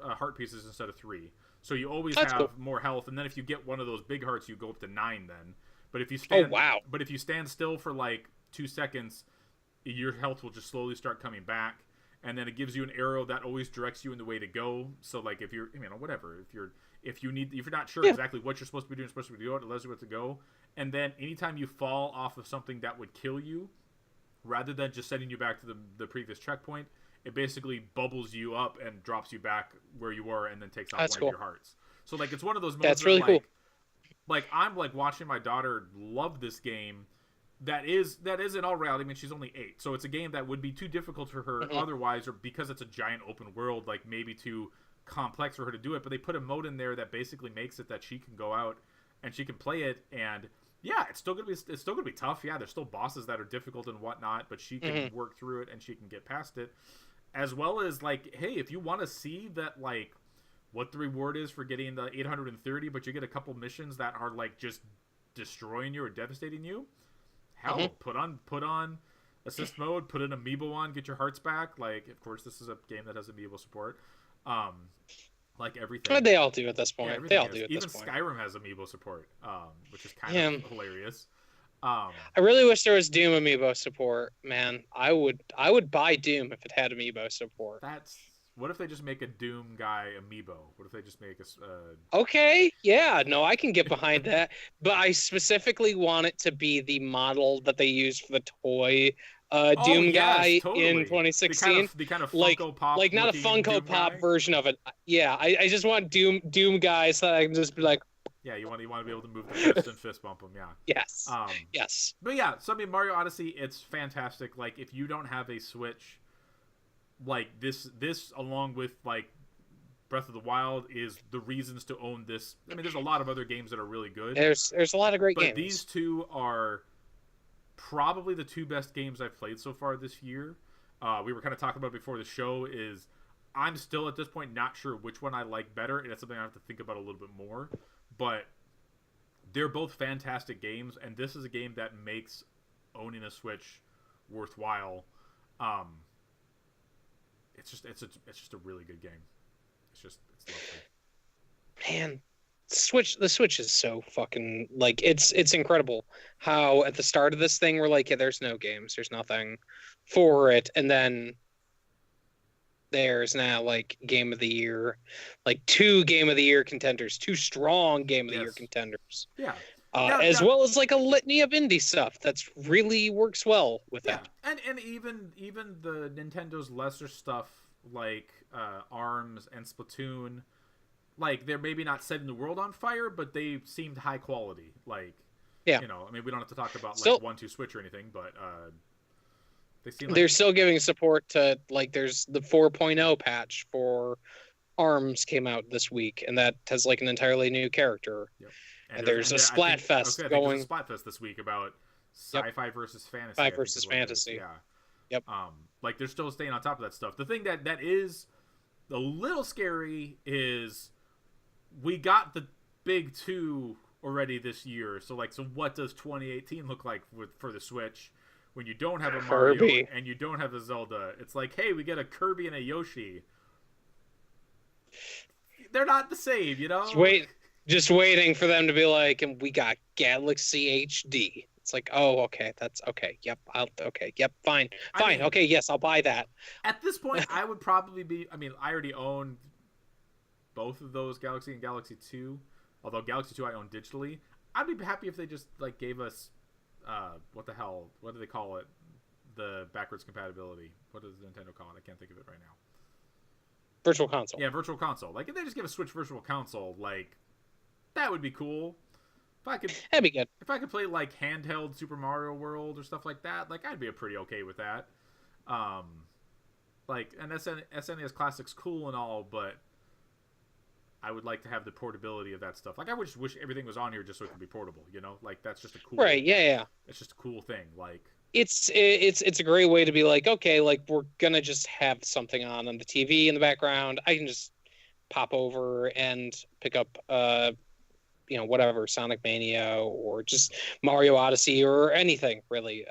S1: heart pieces instead of 3. So you always have more health, and then if you get one of those big hearts, you go up to 9 then. But if you stand still for like 2 seconds, your health will just slowly start coming back, and then it gives you an arrow that always directs you in the way to go. So like if you're whatever, if you're not sure exactly what you're supposed to be doing, it allows you where to go. And then anytime you fall off of something that would kill you, rather than just sending you back to the previous checkpoint, it basically bubbles you up and drops you back where you were, and then takes off one of your hearts. So like it's one of those moments
S2: that's really cool.
S1: Like I'm like watching my daughter love this game. That is in all reality. I mean, she's only 8, so it's a game that would be too difficult for her otherwise, or because it's a giant open world, like maybe too complex for her to do it. But they put a mode in there that basically makes it that she can go out and she can play it, and yeah, it's still gonna be tough. Yeah, there's still bosses that are difficult and whatnot, but she can work through it and she can get past it. As well as like, hey, if you want to see that, like what the reward is for getting the 830, but you get a couple missions that are like just destroying you or devastating you. Hell, put on assist mode, put an amiibo on, get your hearts back. Like, of course, this is a game that has amiibo support. Like everything.
S2: They all do at this point.
S1: Yeah, they all do at this point. Even Skyrim has amiibo support, which is kind of hilarious.
S2: I really wish there was Doom amiibo support, man. I would buy Doom if it had amiibo support.
S1: What if they just make a Doom guy amiibo? What if they just make
S2: Okay, yeah, no, I can get behind that. But I specifically want it to be the model that they used for the toy Doom guy in 2016.
S1: The kind of Funko Pop,
S2: like not a Funko Pop version of it. Yeah, I just want Doom guy so that I can just be like.
S1: Yeah, you want to be able to move the fist and fist bump them. Yeah.
S2: Yes. Yes.
S1: But yeah, so I mean, Mario Odyssey, it's fantastic. Like if you don't have a Switch, like this along with like Breath of the Wild is the reasons to own this. I mean, there's a lot of other games that are really good.
S2: There's a lot of great
S1: but
S2: games.
S1: These two are probably the two best games I've played so far this year. We were kind of talking about before the show. Is I'm still at this point not sure which one I like better, and it's something I have to think about a little bit more. But they're both fantastic games, and this is a game that makes owning a Switch worthwhile. It's just a really good game. It's lovely.
S2: Man, the Switch is so fucking like it's incredible how at the start of this thing we're like, yeah, there's no games, there's nothing for it, and then there's now like Game of the Year, like two Game of the Year contenders, two strong Game of the Year contenders.
S1: Yeah.
S2: As well as like a litany of indie stuff that's really works well with it.
S1: And even the Nintendo's lesser stuff like ARMS and Splatoon, like they're maybe not setting the world on fire, but they seemed high quality. Like,
S2: yeah,
S1: you know, I mean, we don't have to talk about
S2: still,
S1: like 1-2 Switch or anything, but they seem
S2: they're still giving support to like there's the 4.0 patch for ARMS came out this week, and that has like an entirely new character.
S1: Yep.
S2: And there's a Splatfest going.
S1: There's a Splatfest this week about sci-fi versus fantasy.
S2: Sci-fi versus fantasy.
S1: Yeah.
S2: Yep.
S1: Like they're still staying on top of that stuff. The thing that is a little scary is we got the big two already this year. So what does 2018 look like for the Switch when you don't have a Mario and you don't have a Zelda? It's like, hey, we get a Kirby and a Yoshi. They're not the same, you know?
S2: Just waiting for them to be like, and we got Galaxy HD. It's like, oh, okay, that's okay. Yep, fine. I mean, okay, yes, I'll buy that.
S1: At this point, I would probably be. I mean, I already own both of those, Galaxy and Galaxy 2. Although Galaxy 2 I own digitally. I'd be happy if they just like gave us, what the hell? What do they call it? The backwards compatibility. What does Nintendo call it? I can't think of it right now.
S2: Virtual console.
S1: Yeah, virtual console. Like if they just give a Switch virtual console, like that would be cool.
S2: That'd be good.
S1: If I could play like handheld Super Mario World or stuff like that, like I'd be pretty okay with that. Like an SNES Classic's cool and all, but I would like to have the portability of that stuff. Like I would just wish everything was on here just so it could be portable. You know, like that's just a cool.
S2: Right? Yeah.
S1: It's just a cool thing. Like
S2: it's a great way to be like, okay, like we're gonna just have something on the TV in the background. I can just pop over and pick up whatever, Sonic Mania or just Mario Odyssey or anything really.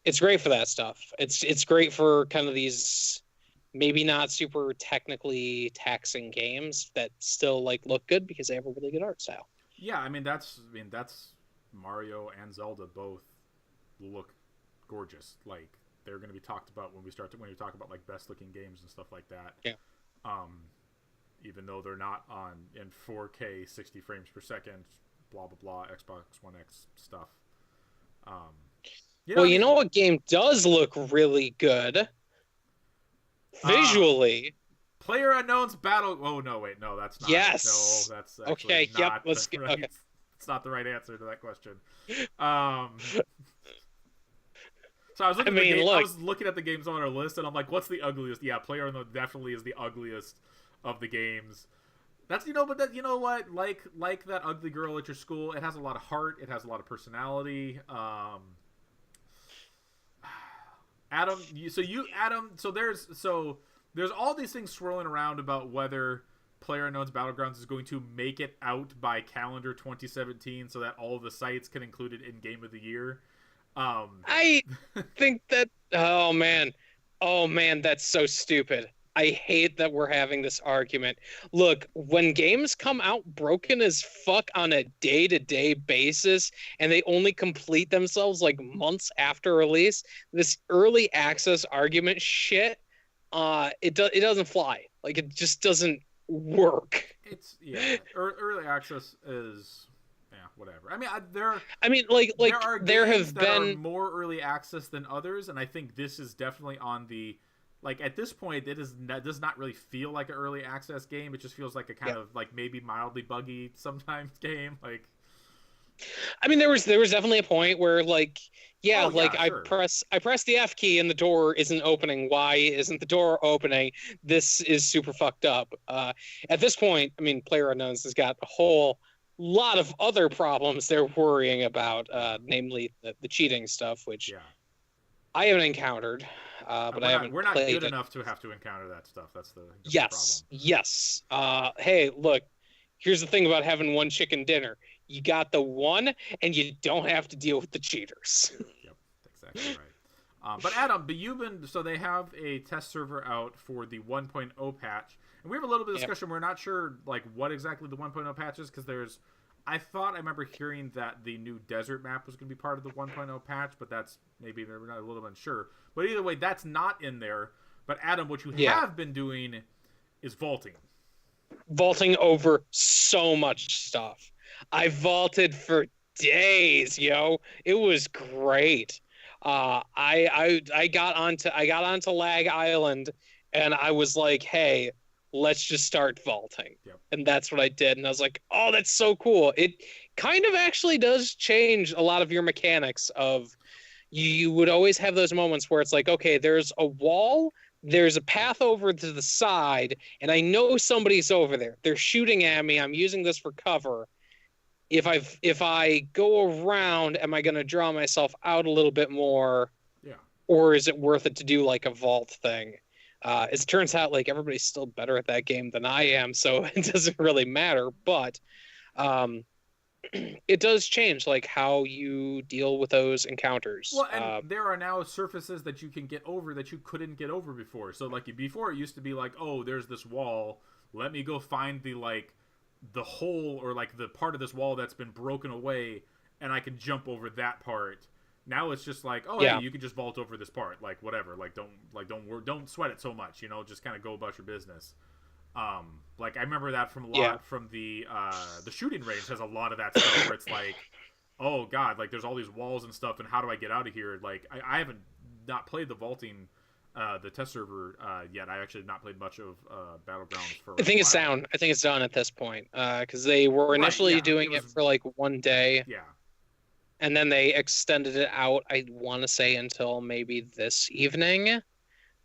S2: It's great for that stuff. It's great for kind of these maybe not super technically taxing games that still like look good because they have a really good art style.
S1: Yeah, I mean that's Mario and Zelda both look gorgeous. Like they're going to be talked about when we talk about like best looking games and stuff like that.
S2: Yeah.
S1: Even though they're not in 4K 60 frames per second, blah blah blah, Xbox One X stuff.
S2: You know what game does look really good visually?
S1: PlayerUnknown's Battle. Oh no, wait, no, that's not.
S2: Yes.
S1: No, that's actually
S2: okay.
S1: Not
S2: yep. Let's
S1: get.
S2: Okay.
S1: It's not the right answer to that question. So I was looking at the games on our list, and I'm like, "What's the ugliest?" Yeah, PlayerUnknown definitely is the ugliest of the games. That's but that what, like that ugly girl at your school, it has a lot of heart, it has a lot of personality. Adam, so there's all these things swirling around about whether PlayerUnknown's Battlegrounds is going to make it out by calendar 2017 so that all of the sites can include it in Game of the Year.
S2: I think that oh man, that's so stupid. I hate that we're having this argument. Look, when games come out broken as fuck on a day-to-day basis and they only complete themselves like months after release, this early access argument shit, it doesn't fly. Like it just doesn't work.
S1: Early access is whatever. I mean,
S2: there have been
S1: more early access than others, and I think this is definitely on the. Like, at this point, does not really feel like an early access game. It just feels like a kind of, like, maybe mildly buggy sometimes game. Like,
S2: I mean, there was definitely a point where like, yeah,
S1: Oh
S2: like
S1: yeah, sure.
S2: I press the F key and the door isn't opening. Why isn't the door opening? This is super fucked up. At this point, I mean, PlayerUnknown's has got a whole lot of other problems they're worrying about,
S1: Yeah,
S2: namely the cheating stuff, which
S1: yeah.
S2: I haven't encountered, but
S1: We're
S2: I
S1: not
S2: haven't
S1: we're not
S2: played
S1: good
S2: it.
S1: enough to have to encounter that stuff. That's the problem.
S2: Yes, yes. Hey, look, here's the thing about having one chicken dinner. You got the one, and you don't have to deal with the cheaters.
S1: Yep, exactly right. But Adam, but you've been so they have a test server out for the 1.0 patch, and we have a little bit of
S2: Yep.
S1: discussion. We're not sure like what exactly the 1.0 patch is because there's. I remember hearing that the new desert map was going to be part of the 1.0 patch, but that's maybe we're not a little unsure. But either way, that's not in there. But Adam, what you
S2: Yeah.
S1: have been doing is vaulting.
S2: Vaulting over so much stuff. I vaulted for days, yo. It was great. I got onto Lag Island, and I was like, hey, let's just start vaulting.
S1: Yep.
S2: And that's what I did. And I was like, oh, that's so cool. It kind of actually does change a lot of your mechanics of you would always have those moments where it's like, okay, there's a wall, there's a path over to the side, and I know somebody's over there. They're shooting at me. I'm using this for cover. If I go around, am I going to draw myself out a little bit more,
S1: Yeah.
S2: or is it worth it to do like a vault thing? As it turns out, like everybody's still better at that game than I am, so it doesn't really matter. But um, it does change like how you deal with those encounters.
S1: Well, and there are now surfaces that you can get over that you couldn't get over before. So, like before, it used to be like, oh, there's this wall. Let me go find the hole or like the part of this wall that's been broken away, and I can jump over that part. Now it's just like, oh,
S2: Yeah.
S1: hey, you can just vault over this part, like whatever. Don't sweat it so much, just kind of go about your business. Like I remember that from a lot
S2: Yeah.
S1: from the shooting range has a lot of that stuff where it's like, oh god, like there's all these walls and stuff, and how do I get out of here? Like I haven't not played the vaulting, the test server yet. I actually have not played much of Battlegrounds for.
S2: I think
S1: a
S2: it's
S1: while.
S2: down. I think it's done at this point because they were initially
S1: yeah,
S2: doing
S1: it
S2: it
S1: was-
S2: for like one day,
S1: Yeah,
S2: and then they extended it out. I want to say until maybe this evening,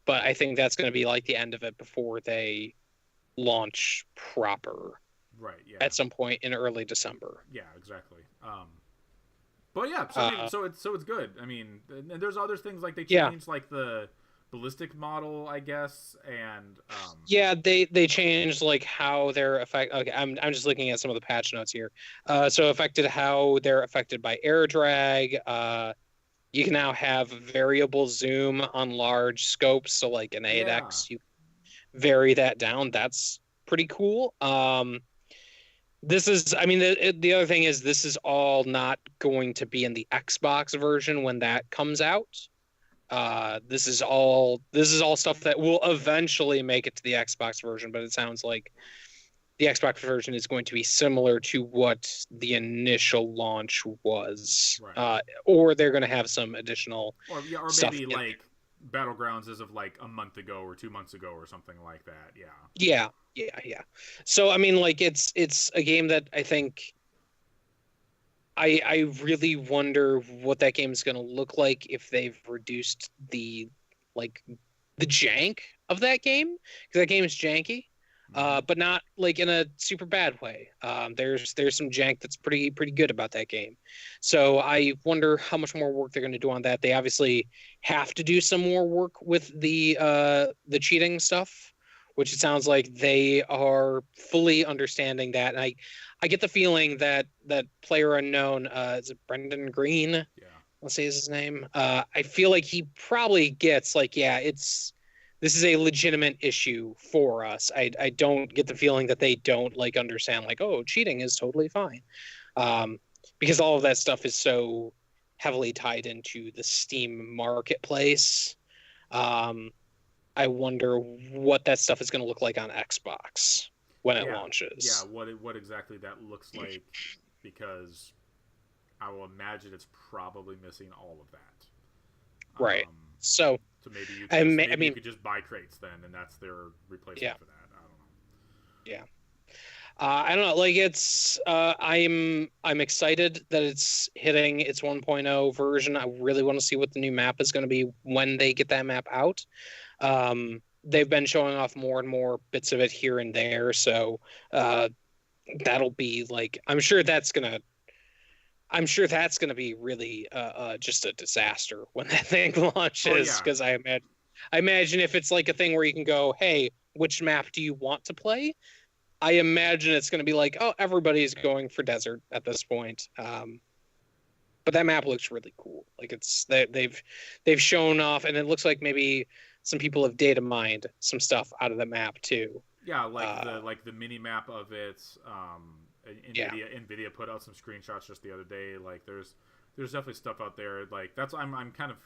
S2: but I think that's going to be like the end of it before they launch proper
S1: right. Yeah,
S2: at some point in early December.
S1: yeah, exactly. But yeah, so it's good. I mean, and there's other things like they
S2: Yeah.
S1: changed like the ballistic model, I guess, and
S2: Yeah, they changed like how they're affect. Okay, I'm just looking at some of the patch notes here. So affected how they're affected by air drag. You can now have variable zoom on large scopes, so like an 8x, you vary that down. That's pretty cool. This is, I mean, the other thing is this is all not going to be in the Xbox version when that comes out. This is all stuff that will eventually make it to the Xbox version, but it sounds like the Xbox version is going to be similar to what the initial launch was,
S1: Right.
S2: or they're going to have some additional
S1: or
S2: stuff
S1: maybe
S2: in
S1: like Battlegrounds as of like a month ago or 2 months ago or something like that. Yeah.
S2: Yeah. So I mean, like it's a game that I think I really wonder what that game is going to look like if they've reduced the jank of that game, because that game is janky, but not like in a super bad way. There's some jank that's pretty good about that game. So I wonder how much more work they're going to do on that. They obviously have to do some more work with the cheating stuff, which it sounds like they are fully understanding that. And I get the feeling that PlayerUnknown, is it Brendan Green?
S1: Yeah.
S2: Let's say is his name. I feel like he probably gets like, yeah, this is a legitimate issue for us. I don't get the feeling that they don't like understand like, oh, cheating is totally fine, because all of that stuff is so heavily tied into the Steam marketplace. I wonder what that stuff is going to look like on Xbox when it launches.
S1: Yeah, what exactly that looks like, because I will imagine it's probably missing all of that.
S2: Right. So
S1: maybe you
S2: you
S1: could just buy crates then, and that's their replacement for that. I don't know.
S2: Yeah. I don't know. Like it's, I'm excited that it's hitting its 1.0 version. I really want to see what the new map is going to be when they get that map out. They've been showing off more and more bits of it here and there, so uh, that'll be like, I'm sure that's gonna be really just a disaster when that thing
S1: Oh
S2: launches.
S1: yeah,
S2: Because I imagine if it's like a thing where you can go, hey, which map do you want to play? I imagine it's going to be like, oh, everybody's going for desert at this point. But that map looks really cool. Like they've shown off, and it looks like maybe some people have data mined some stuff out of the map too.
S1: yeah, like
S2: Uh,
S1: the mini map of it.
S2: yeah,
S1: Nvidia put out some screenshots just the other day. Like there's definitely stuff out there. Like that's I'm kind of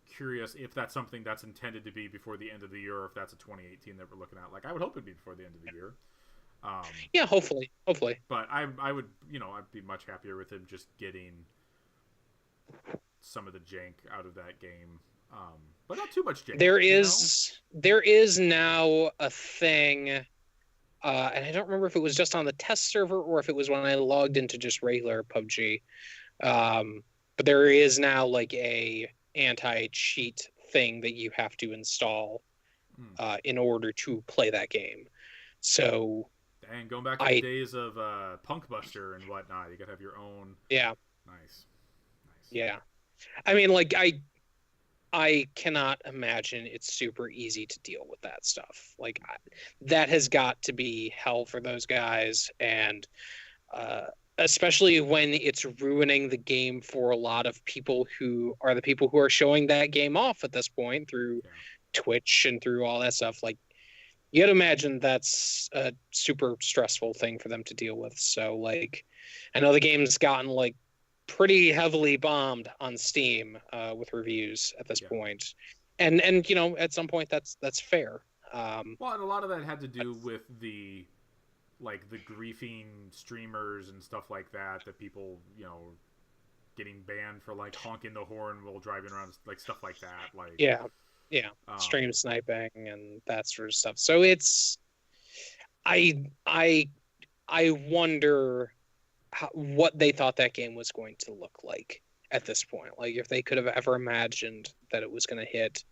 S1: curious if that's something that's intended to be before the end of the year, or if that's a 2018 that we're looking at. Like I would hope it'd be before the end of the year. Um,
S2: yeah. Hopefully.
S1: but I would I'd be much happier with him just getting some of the jank out of that game. But not too much jank.
S2: There is now a thing, and I don't remember if it was just on the test server or if it was when I logged into just regular PUBG. But there is now like a anti-cheat thing that you have to install in order to play that game. So
S1: And going back to the days of Punk Buster and whatnot, you gotta have your own.
S2: yeah,
S1: Nice.
S2: yeah. I mean, like I cannot imagine it's super easy to deal with that stuff. Like that has got to be hell for those guys, and especially when it's ruining the game for a lot of people who are the people who are showing that game off at this point through Twitch and through all that stuff. Like you got to imagine that's a super stressful thing for them to deal with. So like, I know the game's gotten like pretty heavily bombed on Steam with reviews at this point, and at some point that's fair.
S1: Well, and a lot of that had to do with the griefing streamers and stuff like that. That people getting banned for like honking the horn while driving around, like stuff like that. Like
S2: yeah, stream sniping and that sort of stuff. So it's I wonder what they thought that game was going to look like at this point. Like if they could have ever imagined that it was going to hit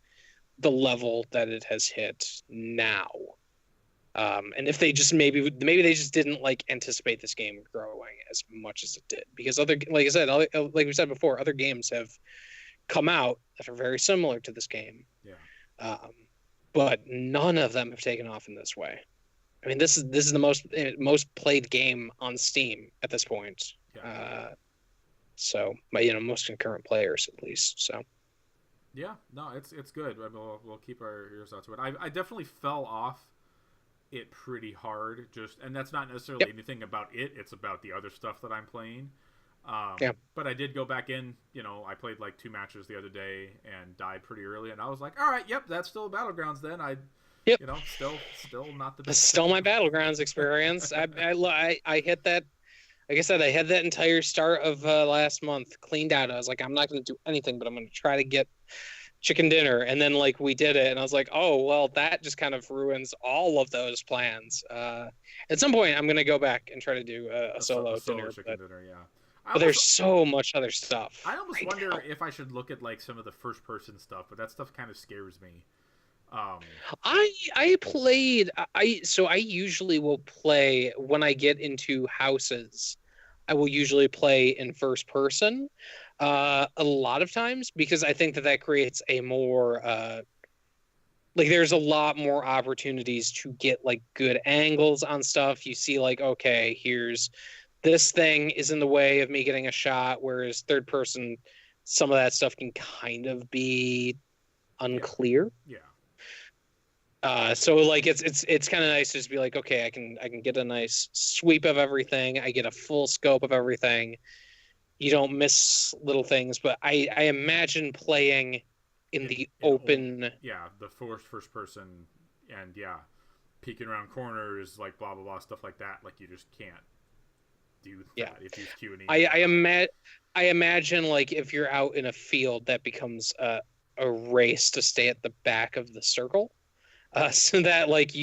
S2: the level that it has hit now. And if they just maybe they just didn't like anticipate this game growing as much as it did, because like we said before, other games have come out that are very similar to this game.
S1: Yeah.
S2: But none of them have taken off in this way. I mean, this is the most played game on Steam at this point.
S1: Yeah.
S2: So, but most concurrent players at least. So.
S1: Yeah, no, it's good. I mean, we'll keep our ears out to it. I definitely fell off it pretty hard. And that's not necessarily anything about it. It's about the other stuff that I'm playing. But I did go back in. I played like 2 matches the other day and died pretty early, and I was like, all right, yep, that's still Battlegrounds. Then still not the best.
S2: Still my Battlegrounds experience. I hit that. Like I said, I had that entire start of last month cleaned out. I was like, I'm not going to do anything, but I'm going to try to get chicken dinner. And then like we did it, and I was like, oh well, that just kind of ruins all of those plans. At some point, I'm going to go back and try to do a solo dinner.
S1: Chicken dinner, yeah.
S2: But there's so much other stuff.
S1: I almost wonder if I should look at like some of the first person stuff, but that stuff kind of scares me.
S2: I played. I usually will play when I get into houses. I will usually play in first person a lot of times, because I think that creates a more like there's a lot more opportunities to get like good angles on stuff. You see like, okay, here's this thing is in the way of me getting a shot, whereas third person, some of that stuff can kind of be unclear.
S1: Yeah.
S2: So like it's kind of nice to just be like, okay, I can get a nice sweep of everything. I get a full scope of everything. You don't miss little things, but I imagine playing in the open.
S1: Yeah, the first person, and peeking around corners, like blah blah blah, stuff like that. Like you just can't do that if you Q and E.
S2: I imagine like if you're out in a field, that becomes a race to stay at the back of the circle. so that like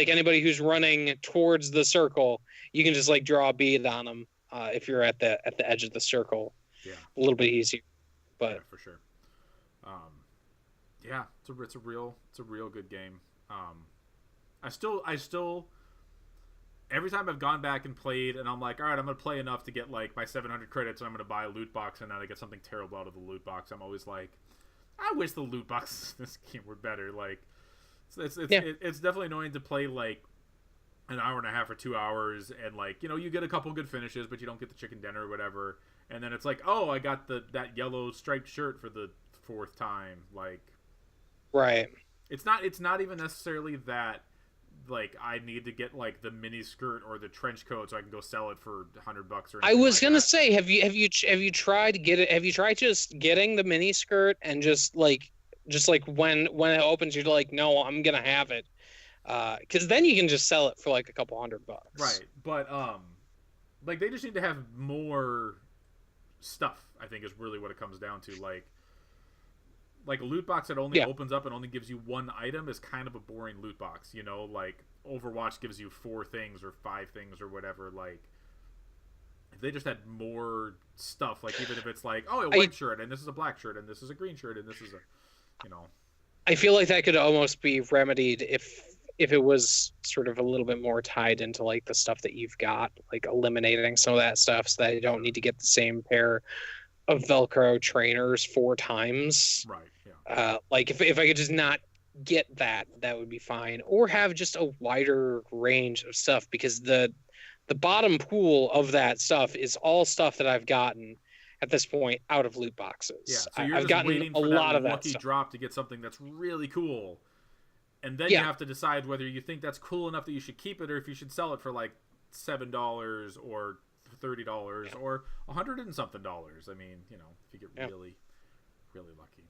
S2: anybody who's running towards the circle, you can just like draw a bead on them if you're at the edge of the circle.
S1: Yeah.
S2: A little bit easier,
S1: Yeah,
S2: but
S1: for sure. Yeah, it's a real good game. I still every time I've gone back and played, and I'm like, all right, I'm gonna play enough to get like my 700 credits, and I'm gonna buy a loot box, and then I get something terrible out of the loot box. I'm always like, I wish the loot boxes in this game were better. Like, it's definitely annoying to play like an hour and a half or 2 hours, and like you get a couple good finishes, but you don't get the chicken dinner or whatever, and then it's like, oh, I got that yellow striped shirt for the 4th time. Like,
S2: right.
S1: It's not even necessarily that like I need to get like the mini skirt or the trench coat so I can go sell it for $100 or anything.
S2: I was
S1: like
S2: gonna
S1: that.
S2: say, have you tried to get it? Have you tried just getting the mini skirt and just like when it opens, you're like, no, I'm gonna have it, because then you can just sell it for like a couple $100.
S1: Right, but like they just need to have more stuff. I think is really what it comes down to. Like a loot box that only opens up and only gives you one item is kind of a boring loot box, like Overwatch gives you 4 things or 5 things or whatever. Like if they just had more stuff, like even if it's like, oh, a white shirt and this is a black shirt and this is a green shirt and this is a
S2: I feel like that could almost be remedied if it was sort of a little bit more tied into like the stuff that you've got, like eliminating some of that stuff so that you don't need to get the same pair of Velcro trainers 4 times.
S1: Right. Yeah.
S2: Like if I could just not get that would be fine, or have just a wider range of stuff, because the bottom pool of that stuff is all stuff that I've gotten at this point out of loot boxes.
S1: Yeah. So you're
S2: I've
S1: just
S2: gotten
S1: waiting
S2: a
S1: for
S2: lot
S1: that
S2: of that
S1: lucky
S2: stuff.
S1: drop to get something that's really cool, and then you have to decide whether you think that's cool enough that you should keep it or if you should sell it for like $7 or $30 or $100 and something dollars. I mean, if you get really lucky.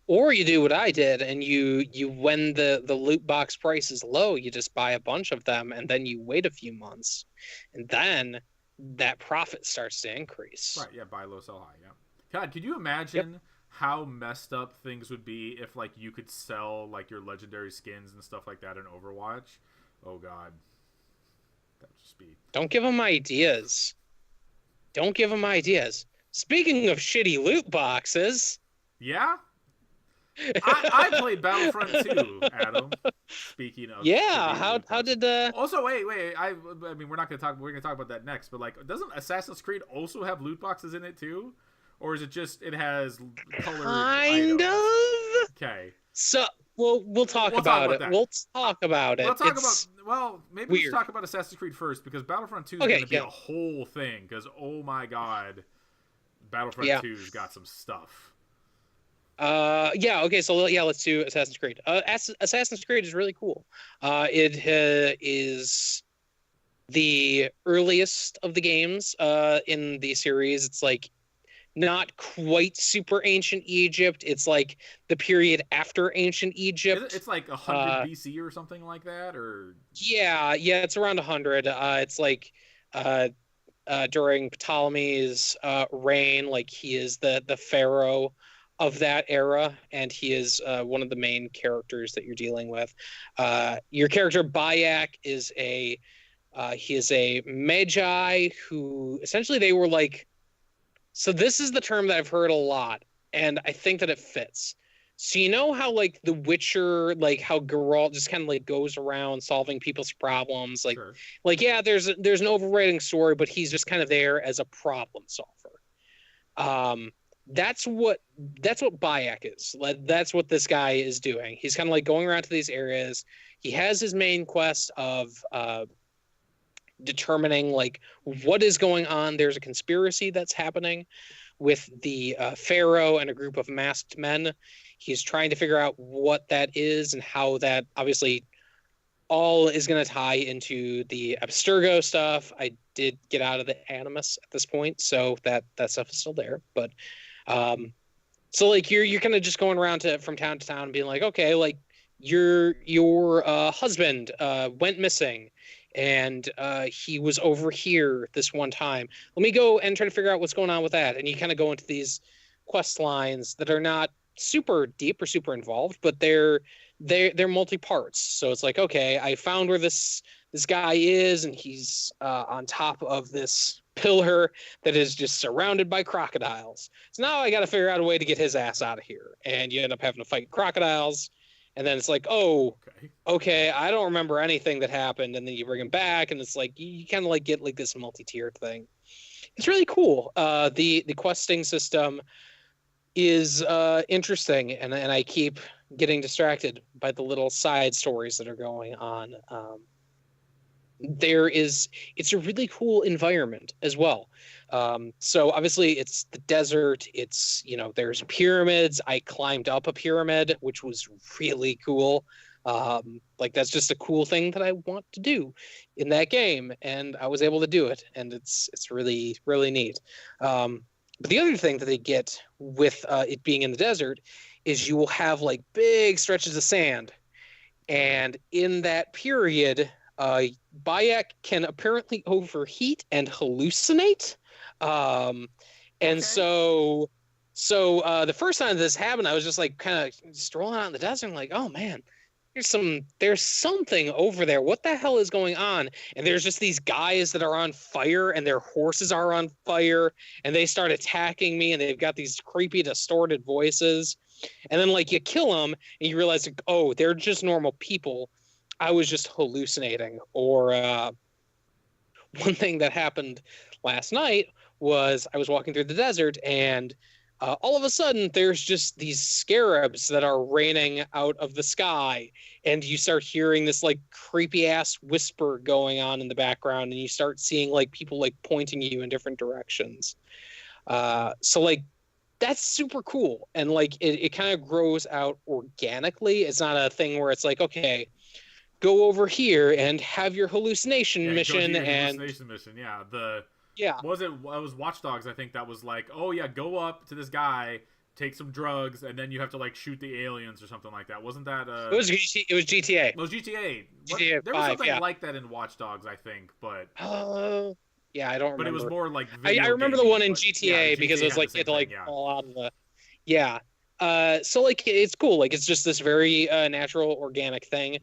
S2: Or you do what I did, and you when the loot box price is low, you just buy a bunch of them, and then you wait a few months, and then that profit starts to increase.
S1: Right, yeah, buy low, sell high, yeah. God, could you imagine how messed up things would be if like you could sell like your legendary skins and stuff like that in Overwatch? Oh God. That would just be...
S2: Don't give them ideas. Don't give them ideas. Speaking of shitty loot boxes...
S1: Yeah? I played Battlefront 2, Adam. Speaking of,
S2: how did
S1: Also, wait. I mean, we're gonna talk about that next. But like, doesn't Assassin's Creed also have loot boxes in it too, or is it just it has colored
S2: kind
S1: items?
S2: of?
S1: Okay.
S2: So we'll talk about it. We'll talk about it.
S1: Maybe we'll talk about Assassin's Creed first, because Battlefront 2 is going to be a whole thing. Because oh my God, Battlefront 2's got some stuff.
S2: Okay, so let's do Assassin's Creed. Assassin's Creed is really cool. It is the earliest of the games in the series. It's like not quite super ancient Egypt. It's like the period after ancient Egypt.
S1: It's like 100 BC or something like that, or
S2: it's around 100. It's like during Ptolemy's reign. Like he is the pharaoh of that era, and he is one of the main characters that you're dealing with. Your character Bayek is he is a magi who essentially they were like, so this is the term that I've heard a lot, and I think that it fits. So you know how like The Witcher, like how Geralt just kind of like goes around solving people's problems, like
S1: sure.
S2: Like there's an overriding story, but he's just kind of there as a problem solver. That's what Bayek is. That's what this guy is doing. He's kind of like going around to these areas. He has his main quest of determining like what is going on. There's a conspiracy that's happening with the Pharaoh and a group of masked men. He's trying to figure out what that is and how that obviously all is going to tie into the Abstergo stuff. I did get out of the Animus at this point, so that stuff is still there. But so like you're kind of just going around from town to town and being like, okay, like your husband went missing, and he was over here this one time. Let me go and try to figure out what's going on with that. And you kind of go into these quest lines that are not super deep or super involved, but they're multi parts. So it's like, okay, I found where this guy is, and he's on top of this pillar that is just surrounded by crocodiles. So now I got to figure out a way to get his ass out of here, and you end up having to fight crocodiles. And then it's like, oh, okay, I don't remember anything that happened, and then you bring him back, and it's like you kind of like get like this multi-tiered thing. It's really cool. The questing system is interesting, and I keep getting distracted by the little side stories that are going on. It's a really cool environment as well. So obviously it's the desert. It's, there's pyramids. I climbed up a pyramid, which was really cool. Like that's just a cool thing that I want to do in that game, and I was able to do it, and it's really, really neat. But the other thing that they get with it being in the desert is you will have like big stretches of sand, and in that period, Bayek can apparently overheat and hallucinate. And
S1: Okay.
S2: so the first time this happened, I was just like kind of strolling out in the desert, and like, oh man, there's something over there. What the hell is going on? And there's just these guys that are on fire, and their horses are on fire, and they start attacking me, and they've got these creepy, distorted voices. And then like you kill them, and you realize, like, oh, they're just normal people. I was just hallucinating. Or one thing that happened last night was I was walking through the desert, and all of a sudden there's just these scarabs that are raining out of the sky, and you start hearing this like creepy ass whisper going on in the background, and you start seeing like people like pointing you in different directions. So like that's super cool, and like it kind of grows out organically. It's not a thing where it's like, okay, go over here and have your hallucination mission.
S1: Hallucination mission.
S2: Yeah.
S1: It was Watch Dogs, I think, that was like, oh yeah, go up to this guy, take some drugs, and then you have to like shoot the aliens or something like that. Wasn't that
S2: It was GTA.
S1: It was GTA.
S2: GTA
S1: there was
S2: 5,
S1: something
S2: yeah.
S1: like that in Watch Dogs, I think, but
S2: yeah, I don't remember.
S1: But it was more like
S2: I remember the one in GTA,
S1: yeah,
S2: because it was like
S1: had
S2: it like
S1: thing,
S2: fall out of the so like it's cool. Like it's just this very natural, organic thing.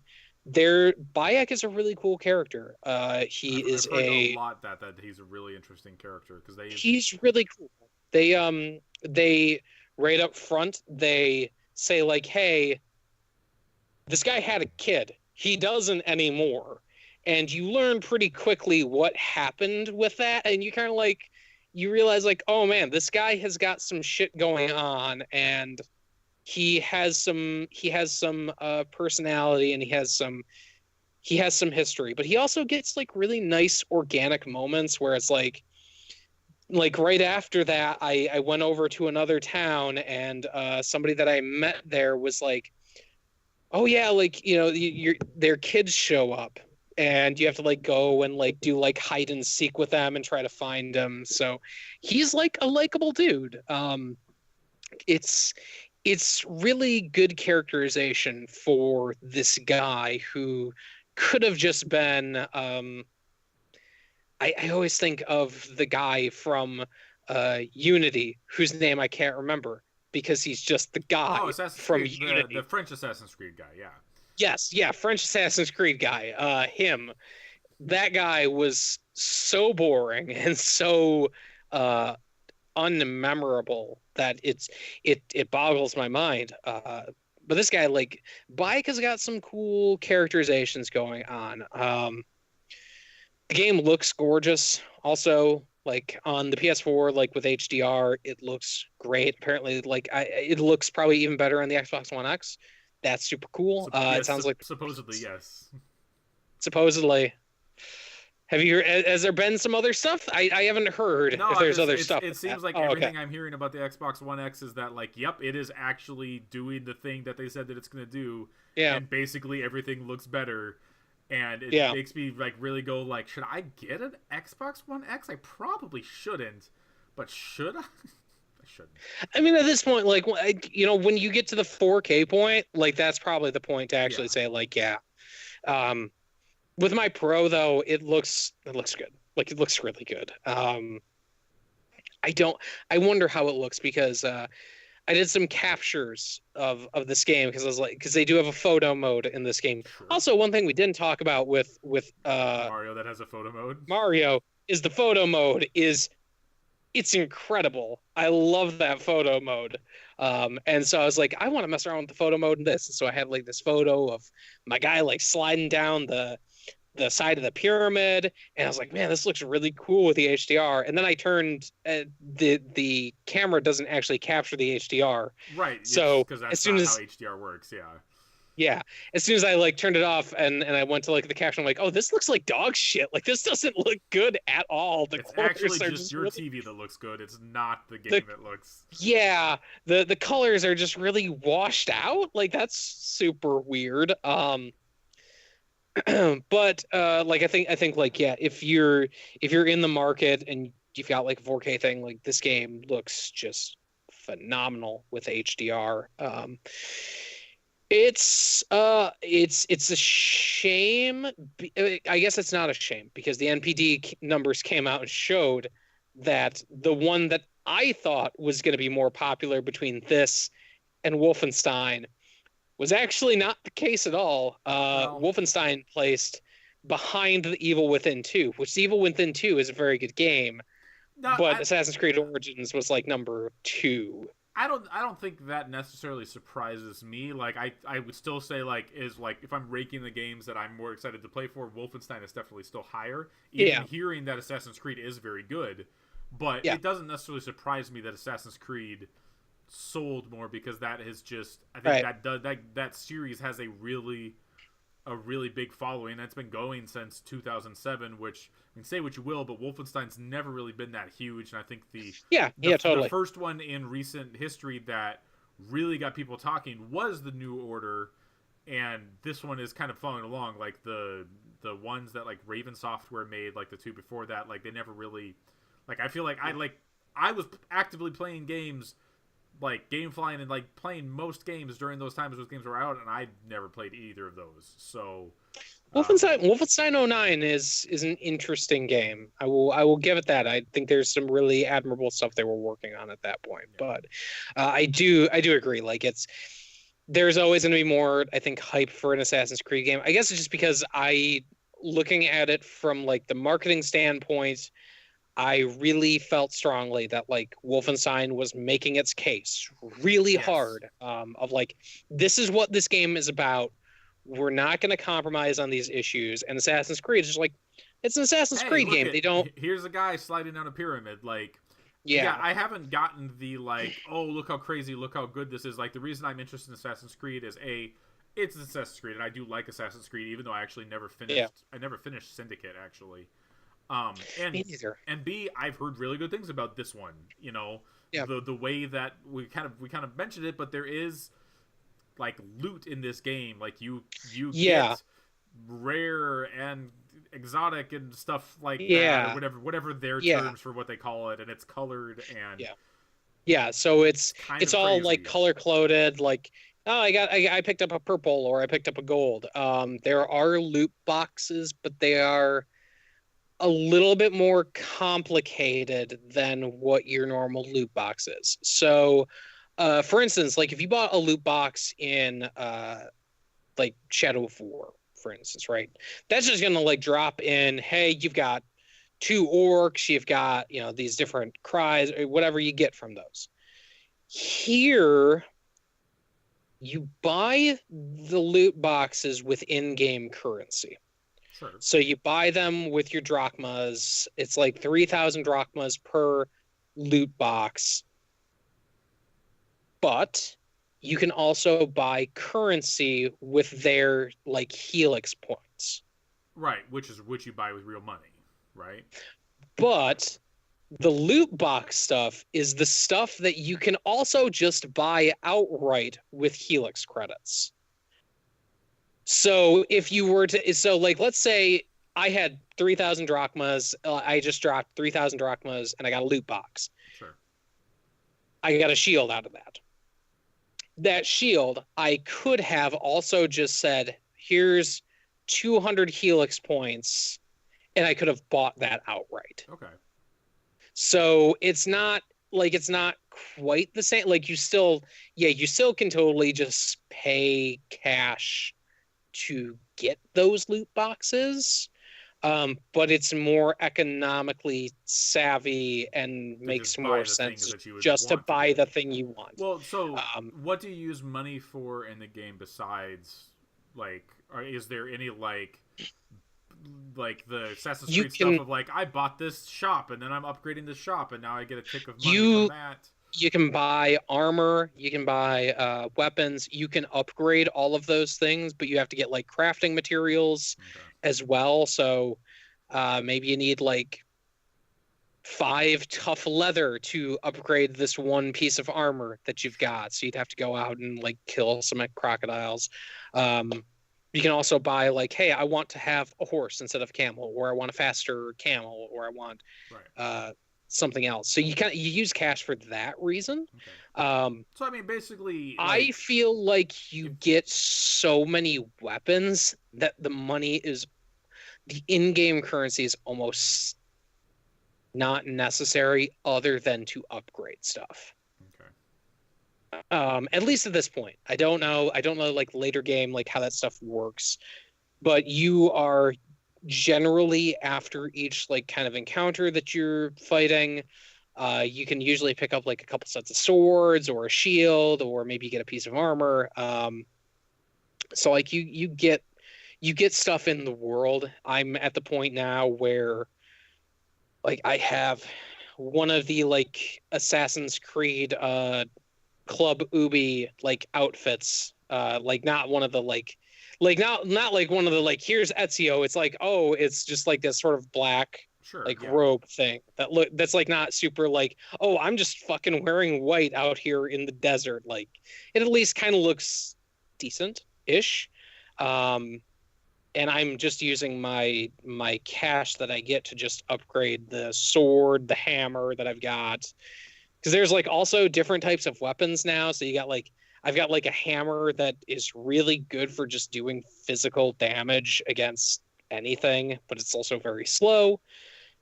S2: Bayek is a really cool character. I've heard
S1: a lot that he's a really interesting character because
S2: he's really cool. They right up front they say like, hey, this guy had a kid. He doesn't anymore. And you learn pretty quickly what happened with that, and you kind of like you realize like, oh man, this guy has got some shit going on, and he has some personality, and he has some history, but he also gets like really nice organic moments where it's like right after that I went over to another town, and somebody that I met there was like, oh yeah, like their kids show up, and you have to like go and like do like hide and seek with them and try to find them. So he's like a likable dude. It's really good characterization for this guy who could have just been I always think of the guy from Unity, whose name I can't remember, because he's just the guy from Unity.
S1: The French Assassin's Creed guy, yeah.
S2: Yes, yeah, French Assassin's Creed guy. Him. That guy was so boring and so unmemorable that it boggles my mind. But this guy, like, Bayek has got some cool characterizations going on. The game looks gorgeous. Also, like on the PS4, like with HDR, it looks great. Apparently, like it looks probably even better on the Xbox One X. That's super cool. It sounds like
S1: supposedly, yes.
S2: Supposedly. Has there been some other stuff? I haven't heard if there's other stuff.
S1: It seems like everything I'm hearing about the Xbox One X is that, like, yep, it is actually doing the thing that they said that it's going to do.
S2: Yeah.
S1: And basically everything looks better. And it makes me, like, really go, like, should I get an Xbox One X? I probably shouldn't. But should I? I shouldn't.
S2: I mean, at this point, like, when you get to the 4K point, like, that's probably the point to actually say, like, yeah. With my Pro, though, it looks good. Like, it looks really good. I wonder how it looks, because I did some captures of this game because I was like, because they do have a photo mode in this game.
S1: Sure.
S2: Also, one thing we didn't talk about with
S1: Mario that has a photo mode.
S2: Mario is the photo mode is it's incredible. I love that photo mode. And so I was like, I want to mess around with the photo mode in this. And so I had like this photo of my guy like sliding down the side of the pyramid, and I was like, man, this looks really cool with the HDR. And then I turned the camera doesn't actually capture the HDR,
S1: Right.
S2: so
S1: because that's
S2: as soon
S1: not
S2: as
S1: how HDR works. Yeah.
S2: yeah, as soon as I like turned it off and I went to like the caption, I'm like, oh, this looks like dog shit. Like this doesn't look good at all. The
S1: It's
S2: colors
S1: actually
S2: are
S1: just your
S2: really...
S1: TV that looks good. It's not the game that looks.
S2: Yeah, the colors are just really washed out. Like that's super weird. But like I think like yeah, if you're in the market and you've got like a 4K thing, like this game looks just phenomenal with HDR. It's a shame. I guess it's not a shame because the NPD numbers came out and showed that the one that I thought was going to be more popular between this and Wolfenstein was actually not the case at all. Wolfenstein placed behind the Evil Within 2, which the Evil Within 2 is a very good game, but Assassin's Creed Origins was like number 2.
S1: I don't think that necessarily surprises me. Like I would still say like is like if I'm ranking the games that I'm more excited to play for, Wolfenstein is definitely still higher. Even hearing that Assassin's Creed is very good, but it doesn't necessarily surprise me that Assassin's Creed sold more because that is just I think that series has a really big following. That's been going since 2007, which I mean, say what you will, but Wolfenstein's never really been that huge. And I think the
S2: totally.
S1: The first one in recent history that really got people talking was the New Order, and this one is kind of following along. Like the ones that like Raven Software made, like the two before that, like they never really like. I feel like I was actively playing games like GameFly and like playing most games during those times those games were out, and I never played either of those. So
S2: Wolfenstein 09 is an interesting game. I will give it that. I think there's some really admirable stuff they were working on at that point. Yeah. But I do agree. Like there's always going to be more, I think, hype for an Assassin's Creed game. I guess it's just because looking at it from like the marketing standpoint, I really felt strongly that like Wolfenstein was making its case really hard. Of like, this is what this game is about. We're not going to compromise on these issues. And Assassin's Creed is just like, it's an Assassin's Creed game. They don't.
S1: Here's a guy sliding down a pyramid. Like, yeah, I haven't gotten the like, oh, look how crazy, look how good this is. Like, the reason I'm interested in Assassin's Creed is it's Assassin's Creed, and I do like Assassin's Creed, even though I actually never finished. Yeah. I never finished Syndicate actually.
S2: Me neither.
S1: And B, I've heard really good things about this one. You know, the way that we kind of mentioned it, but there is like loot in this game. Like you get rare and exotic and stuff like that, or whatever their terms for what they call it, and it's colored and
S2: so it's all crazy. Like color coded. Like, oh, I picked up a purple or I picked up a gold. There are loot boxes, but they are a little bit more complicated than what your normal loot box is. So, for instance, like if you bought a loot box in like Shadow of War, for instance, right? That's just gonna like drop in, hey, you've got 2 orcs, you've got, you know, these different cries, or whatever you get from those. Here, you buy the loot boxes with in-game currency.
S1: Sure.
S2: So you buy them with your drachmas. It's like 3,000 drachmas per loot box. But you can also buy currency with their like helix points.
S1: Right, which you buy with real money, right?
S2: But the loot box stuff is the stuff that you can also just buy outright with helix credits. So if you were to, so like, let's say I had 3,000 drachmas, I just dropped 3,000 drachmas and I got a loot box.
S1: Sure.
S2: I got a shield out of that. That shield, I could have also just said, here's 200 helix points, and I could have bought that outright.
S1: Okay.
S2: So it's not quite the same. Like you still can totally just pay cash to get those loot boxes. But it's more economically savvy and
S1: To just
S2: makes
S1: buy
S2: more
S1: the things
S2: sense
S1: that you would
S2: just to
S1: want to
S2: buy
S1: get.
S2: the thing you want.
S1: Well, so
S2: Um,
S1: what do you use money for in the game besides, like, is there any, like the Assassin's
S2: you
S1: Creed stuff
S2: can
S1: of, like, I bought this shop and then I'm upgrading this shop and now I get a tick of money from
S2: you
S1: that?
S2: you can buy armor, you can buy weapons, you can upgrade all of those things, but you have to get like crafting materials
S1: Okay.
S2: as well. So maybe you need like 5 tough leather to upgrade this one piece of armor that you've got. So you'd have to go out and like kill some crocodiles. Um, you can also buy like, hey, I want to have a horse instead of camel, or I want a faster camel, or I want
S1: Right.
S2: something else. So you use cash for that reason.
S1: Okay. So I mean, basically,
S2: I
S1: like,
S2: feel like you
S1: if
S2: get so many weapons that the in-game currency is almost not necessary other than to upgrade stuff.
S1: okay.
S2: At least at this point. I don't know like later game like how that stuff works, but you are generally after each like kind of encounter that you're fighting, you can usually pick up like a couple sets of swords or a shield, or maybe get a piece of armor. So like you get stuff in the world. I'm at the point now where like I have one of the like Assassin's Creed Club Ubi like outfits. Like not one of the like not like one of the like here's Ezio. It's like, oh, it's just like this sort of black
S1: Sure.
S2: like
S1: Yeah.
S2: robe thing that's like not super like, oh, I'm just fucking wearing white out here in the desert. Like it at least kind of looks decent ish. And I'm just using my cash that I get to just upgrade the sword, the hammer that I've got. Because there's like also different types of weapons now. So you got like I've got like a hammer that is really good for just doing physical damage against anything, but it's also very slow.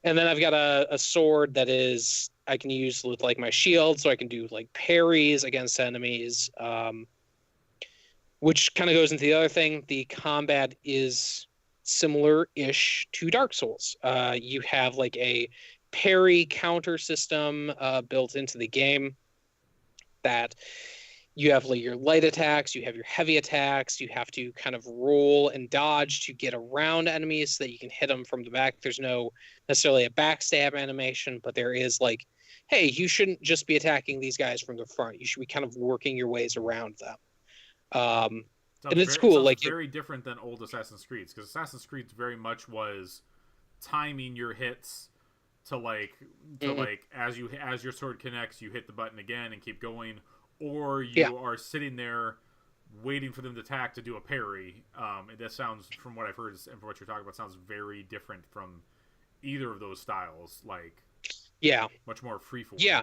S2: And then I've got a sword that is I can use with like my shield, so I can do like parries against enemies. Which kind of goes into the other thing. The combat is similar-ish to Dark Souls. You have like a parry counter system built into the game that you have like your light attacks, you have your heavy attacks, you have to kind of roll and dodge to get around enemies so that you can hit them from the back. There's no necessarily a backstab animation, but there is like, hey, you shouldn't just be attacking these guys from the front. You should be kind of working your ways around them. And it's cool. Like
S1: very different than old Assassin's Creed, because Assassin's Creed very much was timing your hits to like as your sword connects, you hit the button again and keep going, or you are sitting there waiting for them to attack to do a parry. And that sounds, from what I've heard and from what you're talking about, sounds very different from either of those styles. Like, much more freeform.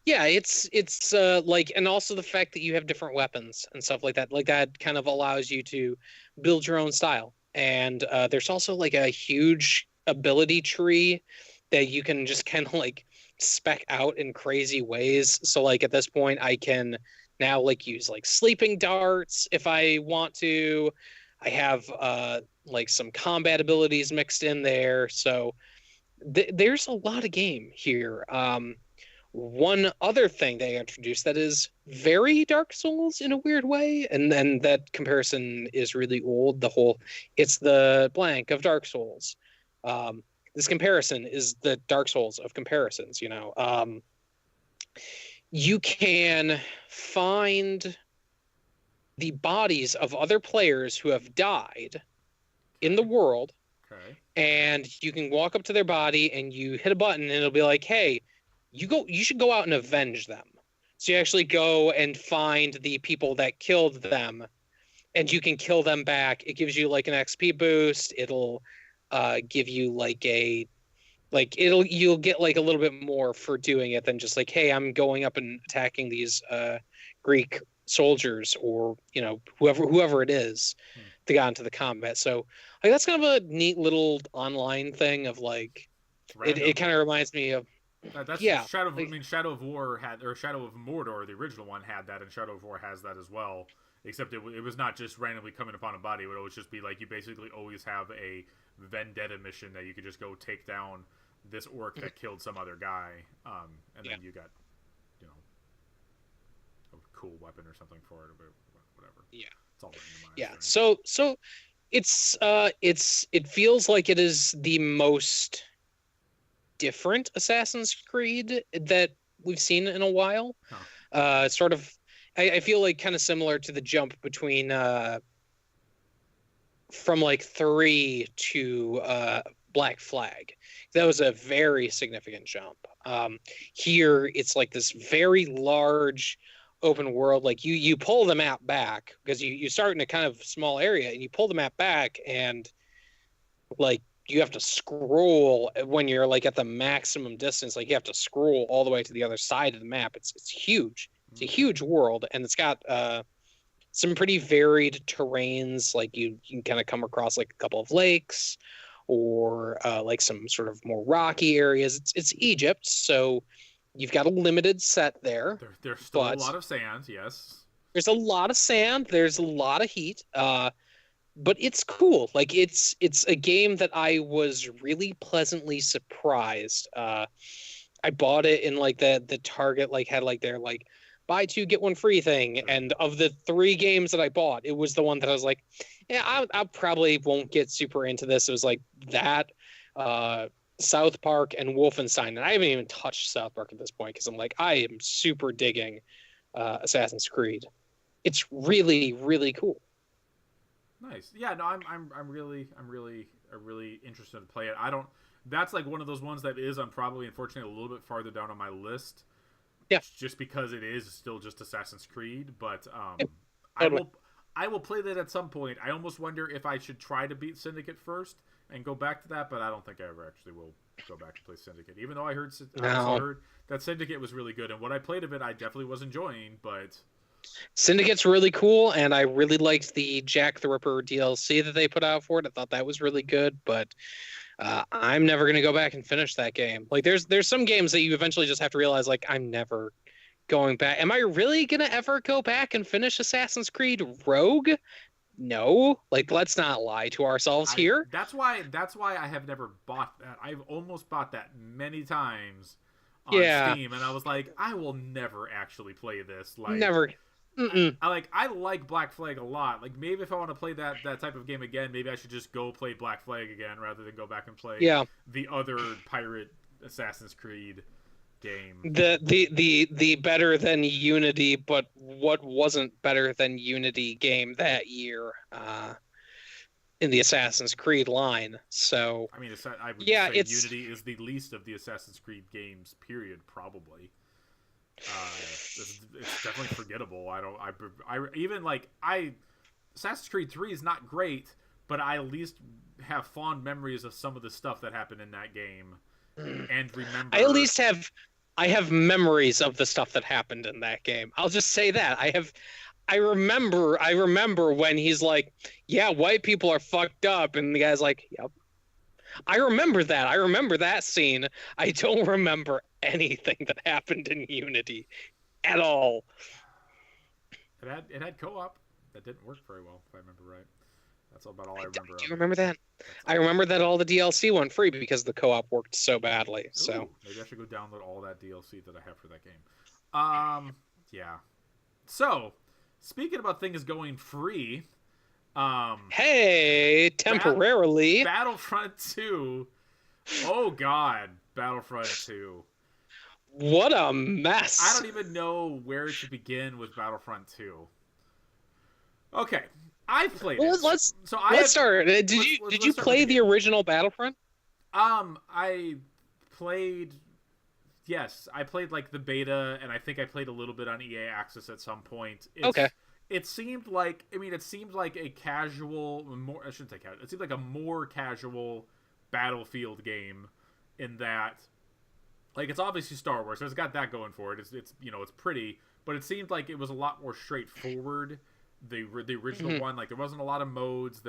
S2: Yeah, it's like, and also the fact that you have different weapons and stuff like that kind of allows you to build your own style. And there's also like a huge ability tree that you can just kind of like spec out in crazy ways. So like at this point I can now like use like sleeping darts if I want to. I have like some combat abilities mixed in there. So there's a lot of game here. One other thing they introduced that is very Dark Souls in a weird way, and then that comparison is really old. It's the blank of Dark Souls. This comparison is the Dark Souls of comparisons, you know. You can find the bodies of other players who have died in the world, and you can walk up to their body and you hit a button and it'll be like, hey, you should go out and avenge them. So you actually go and find the people that killed them, and you can kill them back. It gives you like an XP boost. It'll give you you'll get like a little bit more for doing it than just like, hey, I'm going up and attacking these Greek soldiers, or you know, whoever it is to get into the combat. So like that's kind of a neat little online thing of like, it kind of reminds me of
S1: That's
S2: Yeah,
S1: Shadow of, I
S2: like
S1: mean, Shadow of War had, or Shadow of Mordor, the original one, had that, and Shadow of War has that as well. Except it was not just randomly coming upon a body; it would always just be like you basically always have a vendetta mission that you could just go take down this orc that killed some other guy, and
S2: yeah,
S1: then you got, you know, a cool weapon or something for it, or whatever.
S2: yeah,
S1: It's all randomized,
S2: yeah.
S1: right?
S2: So it feels like it is the most different Assassin's Creed that we've seen in a while.
S1: Huh.
S2: Sort of, I feel like kind of similar to the jump between from like 3 to Black Flag. That was a very significant jump. Here, it's like this very large open world. Like you pull the map back because you start in a kind of small area and you pull the map back and like you have to scroll when you're like at the maximum distance. Like you have to scroll all the way to the other side of the map. It's huge. It's a huge world, and it's got some pretty varied terrains. Like you can kind of come across like a couple of lakes or like some sort of more rocky areas. It's Egypt, so you've got a limited set there,
S1: There's still a
S2: but
S1: lot of sand, yes.
S2: there's a lot of sand. There's a lot of heat. But it's cool. Like it's a game that I was really pleasantly surprised. I bought it in like the Target like had like their like buy two get one free thing, and of the 3 games that I bought, it was the one that I was like, yeah, I probably won't get super into this. It was like that, South Park, and Wolfenstein, and I haven't even touched South Park at this point because I'm like I am super digging Assassin's Creed. It's really really cool.
S1: Nice. Yeah, no, I'm really interested to play it. I don't. That's like one of those ones that is, I'm probably unfortunately a little bit farther down on my list,
S2: Yeah,
S1: just because it is still just Assassin's Creed. But
S2: yeah,
S1: I
S2: totally.
S1: will play that at some point. I almost wonder if I should try to beat Syndicate first and go back to that, but I don't think I ever actually will go back to play Syndicate. Even though I also
S2: No.
S1: heard that Syndicate was really good, and what I played of it, I definitely was enjoying. But
S2: Syndicate's really cool, and I really liked the Jack the Ripper DLC that they put out for it. I thought that was really good, but I'm never gonna go back and finish that game. Like, there's some games that you eventually just have to realize, like, I'm never going back. Am I really gonna ever go back and finish Assassin's Creed Rogue? No. Like, let's not lie to ourselves
S1: I
S2: here.
S1: that's why I have never bought that. I've almost bought that many times on
S2: Yeah,
S1: Steam, and I was like, I will never actually play this. Like,
S2: never. Mm-mm.
S1: I like Black Flag a lot. Like, maybe if I want to play that type of game again, maybe I should just go play Black Flag again rather than go back and play
S2: Yeah.
S1: the other pirate Assassin's Creed game.
S2: The better than Unity, but what wasn't better than Unity game that year in the Assassin's Creed line. So
S1: I mean, I would
S2: yeah,
S1: say
S2: it's
S1: Unity is the least of the Assassin's Creed games. Period. Probably. It's definitely forgettable. I even like Assassin's Creed 3 is not great, but I at least have fond memories of some of the stuff that happened in that game, and remember.
S2: I at least have memories of the stuff that happened in that game. I'll just say that. I remember when he's like, "Yeah, white people are fucked up," and the guy's like, "Yep." I remember that. I remember that scene. I don't remember anything that happened in Unity at all.
S1: It had co-op that didn't work very well, if I remember right. That's about all I remember.
S2: Do you remember that? I remember that all the DLC went free because the co-op worked so badly. So
S1: Ooh, maybe I should go download all that DLC that I have for that game. Yeah. So, speaking about things going free,
S2: hey, temporarily.
S1: Battlefront 2. Oh God, Battlefront 2.
S2: What a mess.
S1: I don't even know where to begin with Battlefront 2. Okay, I played it.
S2: Let's start. Did you play the original Battlefront?
S1: I played. Yes, I played like the beta, and I think I played a little bit on EA Access at some point.
S2: Okay.
S1: It seemed like a casual, more I shouldn't say casual. It seemed like a more casual Battlefield game, in that, like, it's obviously Star Wars, so it's got that going for it. It's it's pretty, but it seemed like it was a lot more straightforward. The original one, like, there wasn't a lot of modes.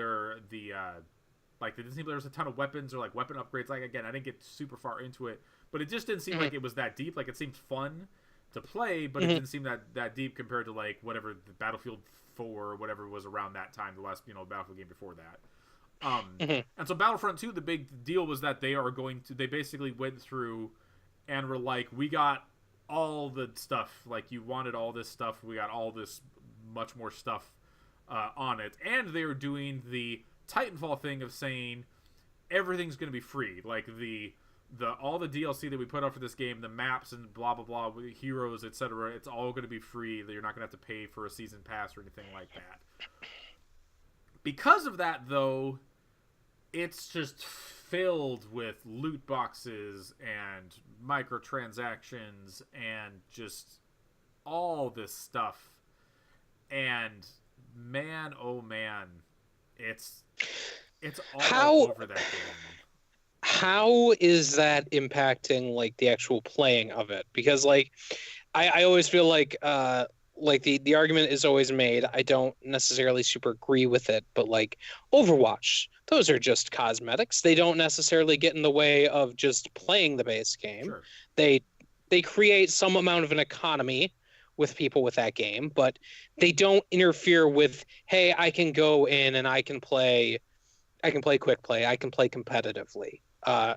S1: Like, it didn't seem there was a ton of weapons or like weapon upgrades. Like, again, I didn't get super far into it, but it just didn't seem like it was that deep. Like, it seemed fun to play, but it didn't seem that deep compared to like whatever the Battlefield 4 or whatever was around that time, the last Battlefield game before that. And so Battlefront 2, the big deal was that they basically went through and were like, we got all the stuff, like you wanted all this stuff, we got all this much more stuff on it, and they were doing the Titanfall thing of saying everything's going to be free, like the all the DLC that we put out for this game, the maps and blah blah blah, heroes, etc. It's all going to be free. That you're not going to have to pay for a season pass or anything like that. Because of that, though, it's just filled with loot boxes and microtransactions and just all this stuff. And man, oh man, it's all over that game.
S2: How is that impacting like the actual playing of it? Because like I always feel like the argument is always made. I don't necessarily super agree with it, but like Overwatch, those are just cosmetics. They don't necessarily get in the way of just playing the base game.
S1: Sure.
S2: They create some amount of an economy with people with that game, but they don't interfere with, hey, I can go in and I can play quick play, I can play competitively.
S1: Right.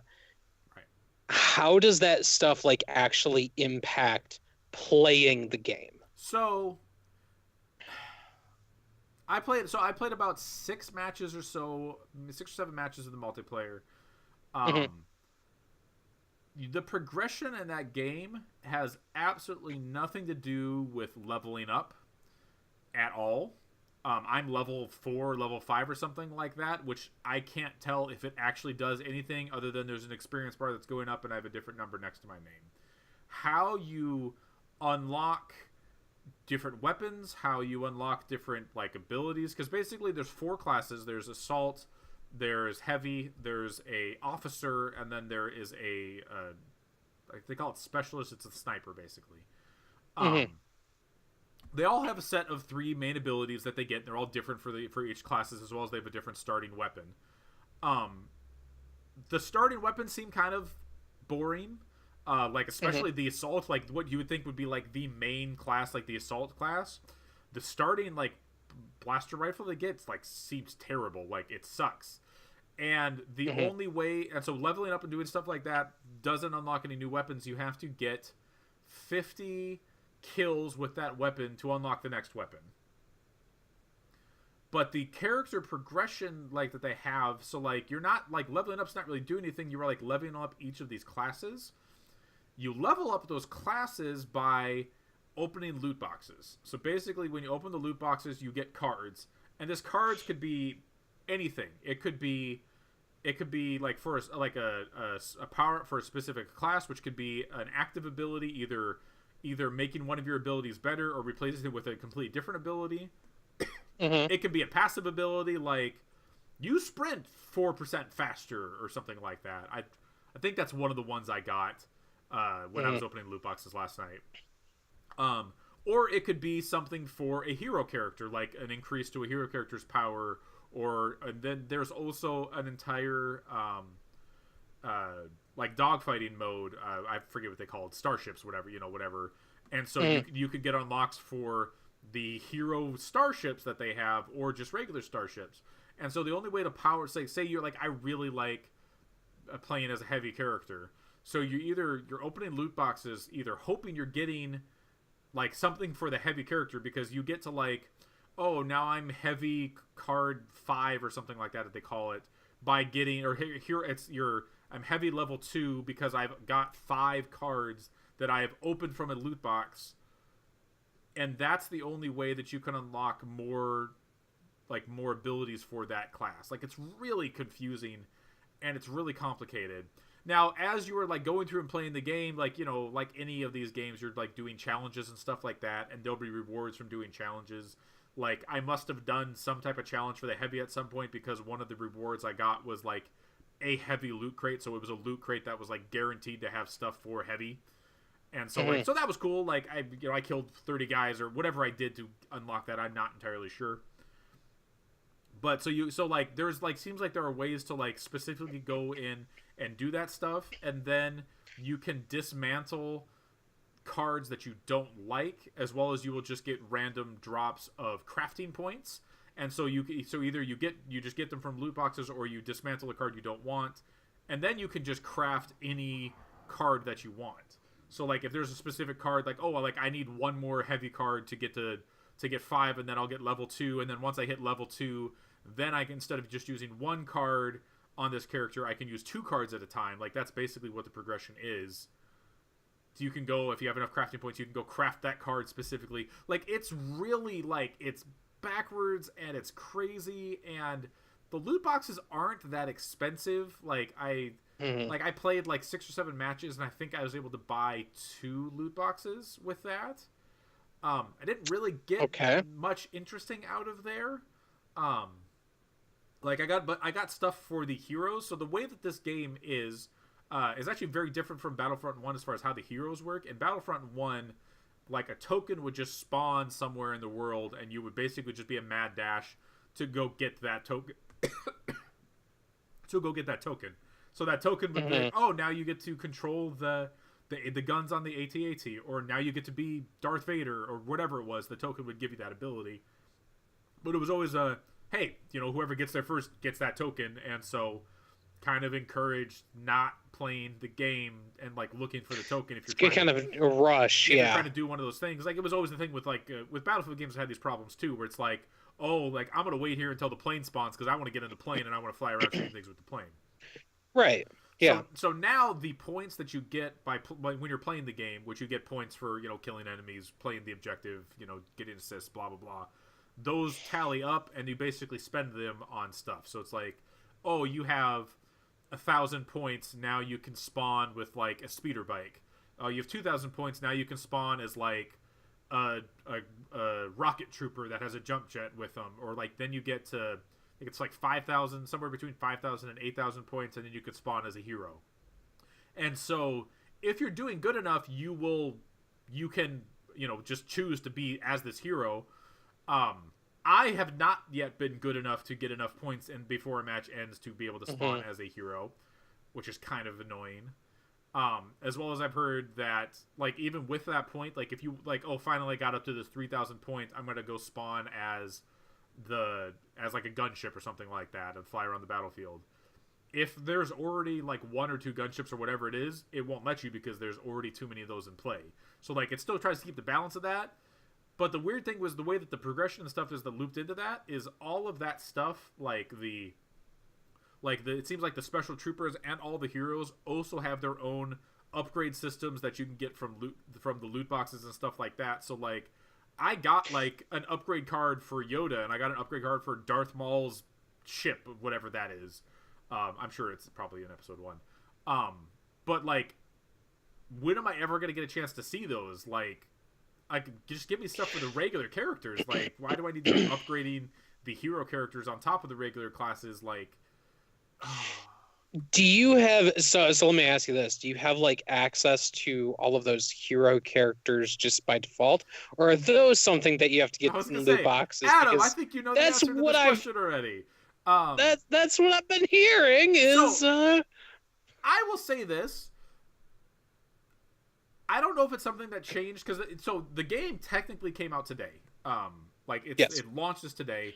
S2: How does that stuff like actually impact playing the game?
S1: So I played about 6 matches or so, 6 or 7 matches of the multiplayer. The progression in that game has absolutely nothing to do with leveling up at all. I'm level 4, level 5 or something like that, which I can't tell if it actually does anything other than there's an experience bar that's going up and I have a different number next to my name. How you unlock different weapons, how you unlock different like abilities, because basically there's 4 classes. There's assault, there's heavy, there's a officer, and then there is a they call it specialist. It's a sniper basically. They all have a set of 3 main abilities that they get. They're all different for each classes, as well as they have a different starting weapon. The starting weapons seem kind of boring. Like especially the assault, like what you would think would be like the main class, like the assault class. The starting like blaster rifle they get like seems terrible, like it sucks. And the only way, and so leveling up and doing stuff like that doesn't unlock any new weapons. You have to get 50 kills with that weapon to unlock the next weapon. But the character progression like that they have, so like you're not like leveling up's not really doing anything. You're like leveling up each of these classes. You level up those classes by opening loot boxes. So basically when you open the loot boxes, you get cards. And this cards could be anything. It could be like for a power up for a specific class, which could be an active ability, either making one of your abilities better or replacing it with a completely different ability. It could be a passive ability like you sprint 4% faster or something like that. I think that's one of the ones I got when I was opening loot boxes last night. Or it could be something for a hero character, like an increase to a hero character's power, or then there's also an entire like dogfighting mode. I forget what they call it, starships, whatever. And so you could get unlocks for the hero starships that they have, or just regular starships. And so the only way to power, say you're like, I really like playing as a heavy character. So you're opening loot boxes, either hoping you're getting like something for the heavy character, because you get to like, oh, now I'm heavy card 5 or something like that they call it, by getting, or here I'm heavy level 2 because I've got 5 cards that I have opened from a loot box, and that's the only way that you can unlock more abilities for that class. Like, it's really confusing and it's really complicated. Now, as you were like going through and playing the game, like, like any of these games, you're like doing challenges and stuff like that, and there'll be rewards from doing challenges. Like, I must have done some type of challenge for the heavy at some point, because one of the rewards I got was like a heavy loot crate. So it was a loot crate that was like guaranteed to have stuff for heavy. And so like, so that was cool. Like, I killed 30 guys or whatever I did to unlock that. I'm not entirely sure. But so there's like seems like there are ways to like specifically go in and do that stuff, and then you can dismantle cards that you don't like, as well as you will just get random drops of crafting points. And so either you just get them from loot boxes, or you dismantle a card you don't want, and then you can just craft any card that you want. So like if there's a specific card, like I need one more heavy card to get 5, and then I'll get level 2, and then once I hit level 2, then I can, instead of just using one card on this character, I can use 2 cards at a time. Like that's basically what the progression is. So you can go, if you have enough crafting points, you can go craft that card specifically. Like it's really like it's backwards and it's crazy, and the loot boxes aren't that expensive. Like I played like 6 or 7 matches, and I think I was able to buy 2 loot boxes with that. I didn't really get much interesting out of there. Like I got stuff for the heroes. So the way that this game is actually very different from Battlefront 1 as far as how the heroes work. In Battlefront 1, like a token would just spawn somewhere in the world, and you would basically just be a mad dash to go get that token. So that token would be, now you get to control the guns on the AT-AT, or now you get to be Darth Vader, or whatever it was. The token would give you that ability. But it was always hey, whoever gets there first gets that token, and so kind of encouraged not playing the game and like looking for the token if you're
S2: kind of a rush.
S1: You're trying to do one of those things. Like it was always the thing with with Battlefield games that had these problems too, where it's like, like I'm gonna wait here until the plane spawns because I want to get in the plane and I want to fly around shooting things with the plane.
S2: Right. Yeah.
S1: So now the points that you get when you're playing the game, which you get points for killing enemies, playing the objective, getting assists, blah blah blah. Those tally up, and you basically spend them on stuff. So it's like, you have 1,000 points, now you can spawn with like a speeder bike. You have 2,000 points, now you can spawn as like a rocket trooper that has a jump jet with them, or like then you get to, I think it's like 5,000, somewhere between 5,000 and 8,000 points, and then you could spawn as a hero. And so if you're doing good enough, you can just choose to be as this hero. I have not yet been good enough to get enough points and before a match ends to be able to spawn as a hero, which is kind of annoying. As well as I've heard that, like, even with that point, like, if you, like, finally got up to this 3,000 points, I'm going to go spawn as like a gunship or something like that and fly around the battlefield. If there's already, like, 1 or 2 gunships or whatever it is, it won't let you because there's already too many of those in play. So, like, it still tries to keep the balance of that. But the weird thing was the way that the progression and stuff is that looped into that is all of that stuff, it seems like the special troopers and all the heroes also have their own upgrade systems that you can get from the loot boxes and stuff like that. So like, I got like an upgrade card for Yoda, and I got an upgrade card for Darth Maul's ship, whatever that is. I'm sure it's probably in episode 1. But like, when am I ever going to get a chance to see those? Like, I could just give me stuff for the regular characters. Like, why do I need to be upgrading the hero characters on top of the regular classes? Like,
S2: do you have so let me ask you this: do you have like access to all of those hero characters just by default, or are those something that you have to get in the boxes?
S1: Adam, I think you know the answer to this question already.
S2: That's what I've been hearing.
S1: I will say this. I don't know if it's something that changed because the game technically came out today. It launches today.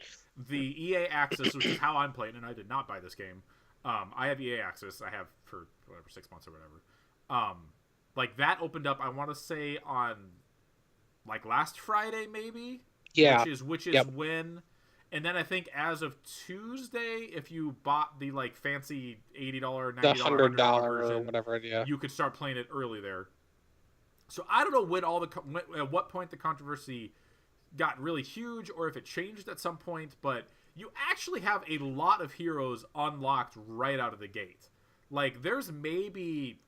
S1: The EA Access, which is how I'm playing, and I did not buy this game. I have EA Access. I have for whatever 6 months or whatever. Like that opened up. I want to say on like last Friday, maybe.
S2: Yeah.
S1: Which is when. And then I think as of Tuesday, if you bought the like fancy $80, $90,
S2: the $100
S1: version,
S2: or whatever,
S1: you could start playing it early there. So I don't know at what point the controversy got really huge, or if it changed at some point, but you actually have a lot of heroes unlocked right out of the gate. Like, there's maybe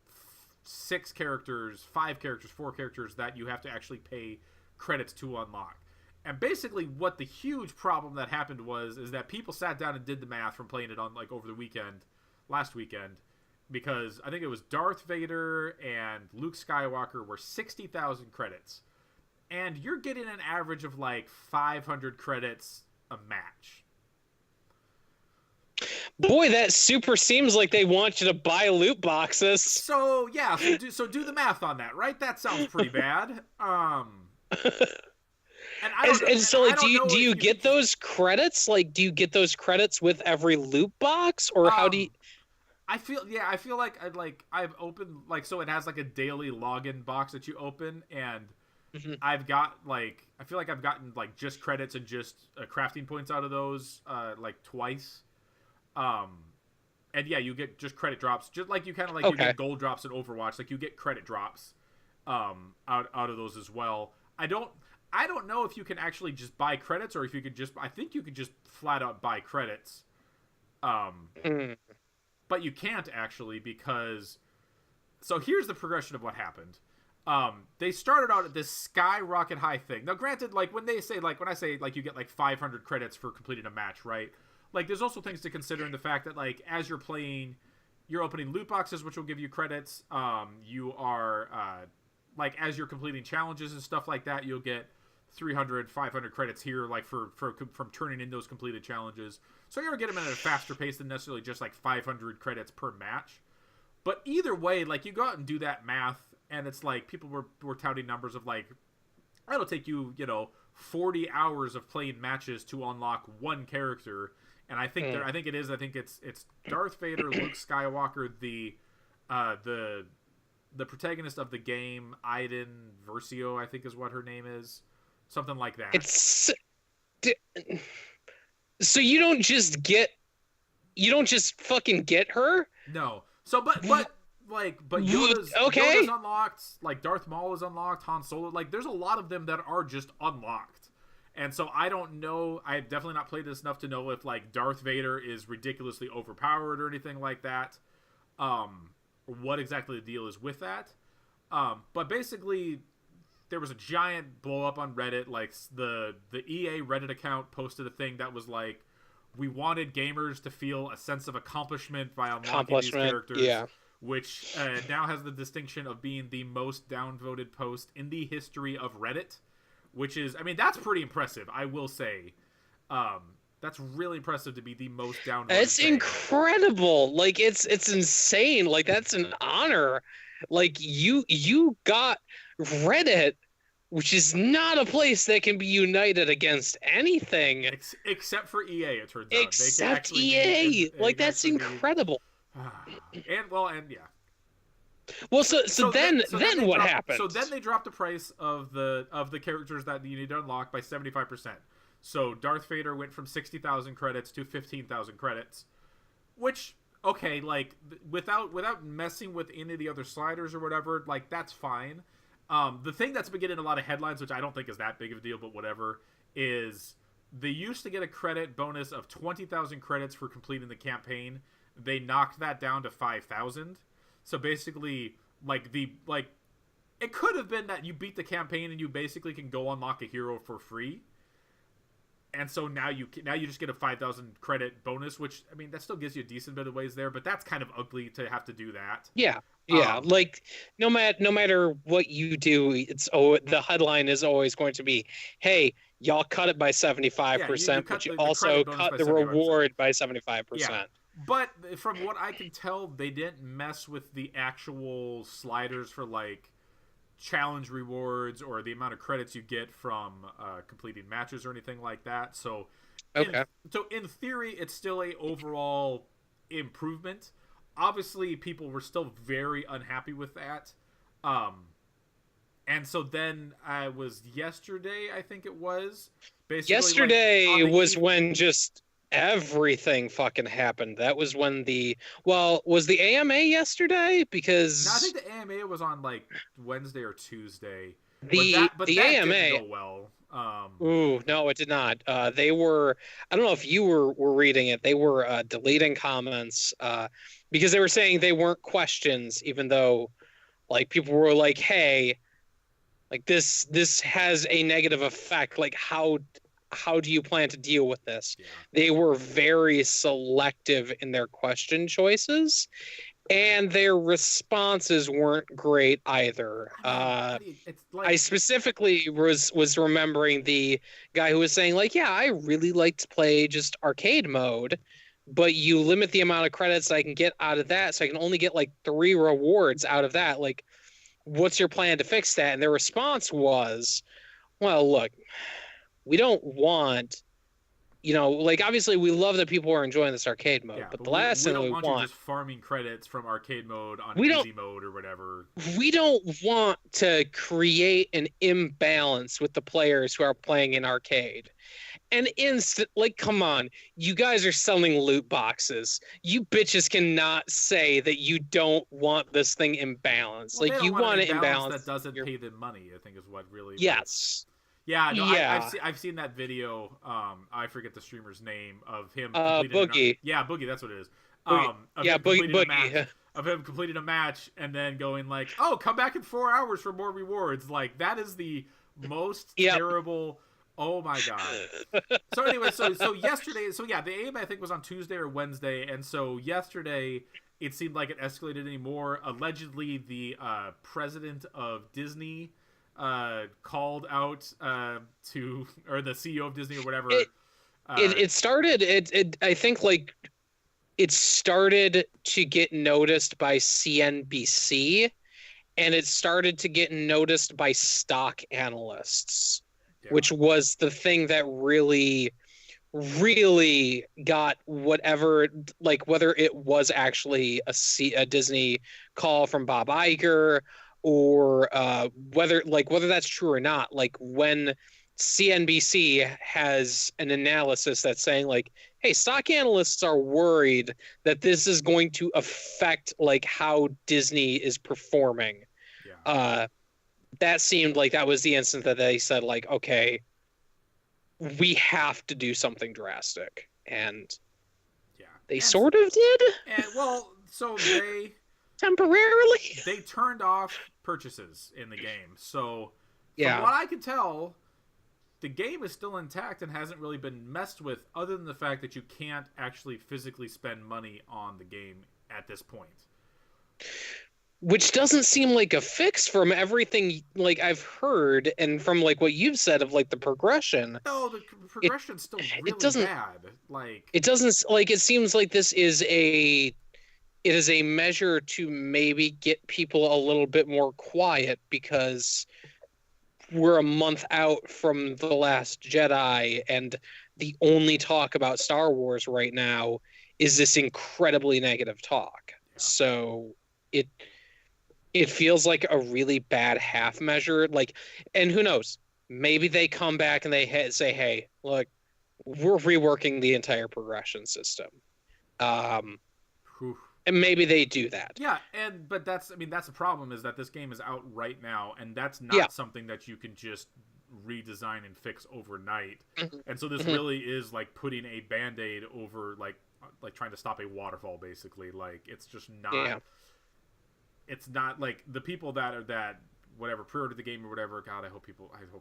S1: 6 characters, 5 characters, 4 characters that you have to actually pay credits to unlock. And basically what the huge problem that happened is that people sat down and did the math from playing it on, like, over the last weekend, because I think it was Darth Vader and Luke Skywalker were 60,000 credits. And you're getting an average of like 500 credits a match.
S2: Boy, that super seems like they want you to buy loot boxes.
S1: So yeah, so do the math on that, right? That sounds pretty bad. And I don't know.
S2: And so, like,
S1: I don't know
S2: do
S1: if
S2: you
S1: you can
S2: get those credits? Like, do you get those credits with every loot box, or how do you?
S1: I feel like I've opened like so it has like a daily login box that you open, and
S2: Mhm.
S1: I've got like I feel like I've gotten like just credits and just crafting points out of those like twice. Um, and yeah, you get just credit drops, just like you kind of like you get gold drops in Overwatch. Like you get credit drops out of those as well. I don't know if you can actually just buy credits or if you could just I think you could just flat out buy credits.
S2: Mm.
S1: But you can't actually because so here's the progression of what happened. They started out at this skyrocket high thing. Now, granted, like when I say like you get like 500 credits for completing a match, right? Like there's also things to consider in the fact that like as you're playing, you're opening loot boxes, which will give you credits. You are like as you're completing challenges and stuff like that, you'll get 300, 500 credits here, like from turning in those completed challenges. So you're gonna get them at a faster pace than necessarily just like 500 credits per match. But either way, like you go out and do that math, and it's like people were touting numbers of like it'll take you 40 hours of playing matches to unlock one character. And I think I think it's Darth Vader, Luke Skywalker, the protagonist of the game, Iden Versio, I think is what her name is. Something like that.
S2: So you don't just fucking get her?
S1: No. So but Yoda's unlocked, like Darth Maul is unlocked, Han Solo, like there's a lot of them that are just unlocked. And so I don't know, I've definitely not played this enough to know if like Darth Vader is ridiculously overpowered or anything like that. What exactly the deal is with that. But basically there was a giant blow up on Reddit. Like the EA Reddit account posted a thing that was like, we wanted gamers to feel a sense of accomplishment by unlocking these characters, which now has the distinction of being the most downvoted post in the history of Reddit, which is, I mean, that's pretty impressive, I will say. That's really impressive to be the most downvoted.
S2: It's incredible. Like it's insane. Like that's an honor. Like you got Reddit, which is not a place that can be united against anything.
S1: Except for EA, it turns out.
S2: Except EA! Like, that's incredible.
S1: And yeah.
S2: Well, so then what happened?
S1: So then they dropped the price of the characters that you need to unlock by 75%. So Darth Vader went from 60,000 credits to 15,000 credits. Which, okay, like, without messing with any of the other sliders or whatever, like, that's fine. The thing that's been getting a lot of headlines, which I don't think is that big of a deal, but whatever, is they used to get a credit bonus of 20,000 credits for completing the campaign. They knocked that down to 5,000. So basically, it could have been that you beat the campaign and you basically can go unlock a hero for free. And so now you just get a 5,000 credit bonus, which, I mean, that still gives you a decent bit of ways there, but that's kind of ugly to have to do that.
S2: Yeah. Like no matter what you do, the headline is always going to be, "Hey, y'all cut it by 75%, but you also cut the reward by 75%."
S1: Yeah. But from what I can tell, they didn't mess with the actual sliders for like challenge rewards or the amount of credits you get from completing matches or anything like that. So, in theory, it's still a overall improvement. Obviously, people were still very unhappy with that. And so then I was yesterday, I think it was. Basically,
S2: yesterday was when just everything fucking happened. That was when was the AMA yesterday? Because
S1: no, I think the AMA was on like Wednesday or Tuesday.
S2: The AMA
S1: didn't go well.
S2: No, it did not. They were, I don't know if you were reading it. They were deleting comments because they were saying they weren't questions, even though like people were like, "Hey, like this has a negative effect. Like how do you plan to deal with this?" Yeah. They were very selective in their question choices, and their responses weren't great either. I specifically was remembering the guy who was saying like, "Yeah, I really like to play just arcade mode," but you limit the amount of credits I can get out of that, so I can only get like 3 rewards out of that. Like, what's your plan to fix that? And their response was, well, look, we don't want, like obviously we love that people are enjoying this arcade mode,
S1: Yeah,
S2: but
S1: but
S2: the
S1: we,
S2: last
S1: we
S2: thing
S1: don't
S2: we
S1: want you
S2: want,
S1: just farming credits from arcade mode on
S2: we don't
S1: easy mode or whatever.
S2: we don't want to create an imbalance with the players who are playing in arcade. And like, come on, you guys are selling loot boxes. You bitches cannot say that you don't want this thing imbalanced.
S1: Well, they
S2: Like,
S1: don't
S2: you
S1: want
S2: want
S1: an
S2: it
S1: imbalance
S2: imbalanced.
S1: that doesn't pay them money, I think is what really...
S2: Yes.
S1: Yeah, no,
S2: Yeah.
S1: I've seen that video. I forget the streamer's name of him completing
S2: Boogie.
S1: Yeah, Boogie, that's what it is.
S2: Boogie.
S1: Of
S2: Yeah,
S1: him completing a match,
S2: Boogie.
S1: of him completing a match and then going like, "Oh, come back in 4 hours for more rewards." Like that is the most
S2: Yep.
S1: terrible. Oh my god. So anyway, so yesterday, so yeah, the AIM I think was on Tuesday or Wednesday, and so yesterday it seemed like it escalated anymore. Allegedly, the president of Disney called out to, or the CEO of Disney or whatever.
S2: It started. I think like it started to get noticed by CNBC, and it started to get noticed by stock analysts, which was the thing that really got whatever, like whether it was actually a Disney call from Bob Iger or whether that's true or not. Like when CNBC has an analysis that's saying like, hey, stock analysts are worried that this is going to affect like how Disney is performing. That seemed like that was the instant that they said like, okay, we have to do something drastic. And they sort of did.
S1: And well, so they
S2: temporarily
S1: turned off purchases in the game. So
S2: from
S1: what I can tell, the game is still intact and hasn't really been messed with, other than the fact that you can't actually physically spend money on the game at this point.
S2: Which doesn't seem like a fix from everything like I've heard and from like what you've said of like the progression.
S1: No, the progression's still really bad. Like
S2: it doesn't like it seems like this is a measure to maybe get people a little bit more quiet because we're a month out from The Last Jedi, and the only talk about Star Wars right now is this incredibly negative talk. So it feels like a really bad half measure. Like, and who knows? Maybe they come back and they say, "Hey, look, we're reworking the entire progression system." And maybe they do that.
S1: Yeah, but that's the problem, is that this game is out right now, and that's not something that you can just redesign and fix overnight. And so this really is like putting a Band-Aid over like trying to stop a waterfall, basically. Like it's just not it's not like the people that whatever pre-ordered the game or whatever. God, I hope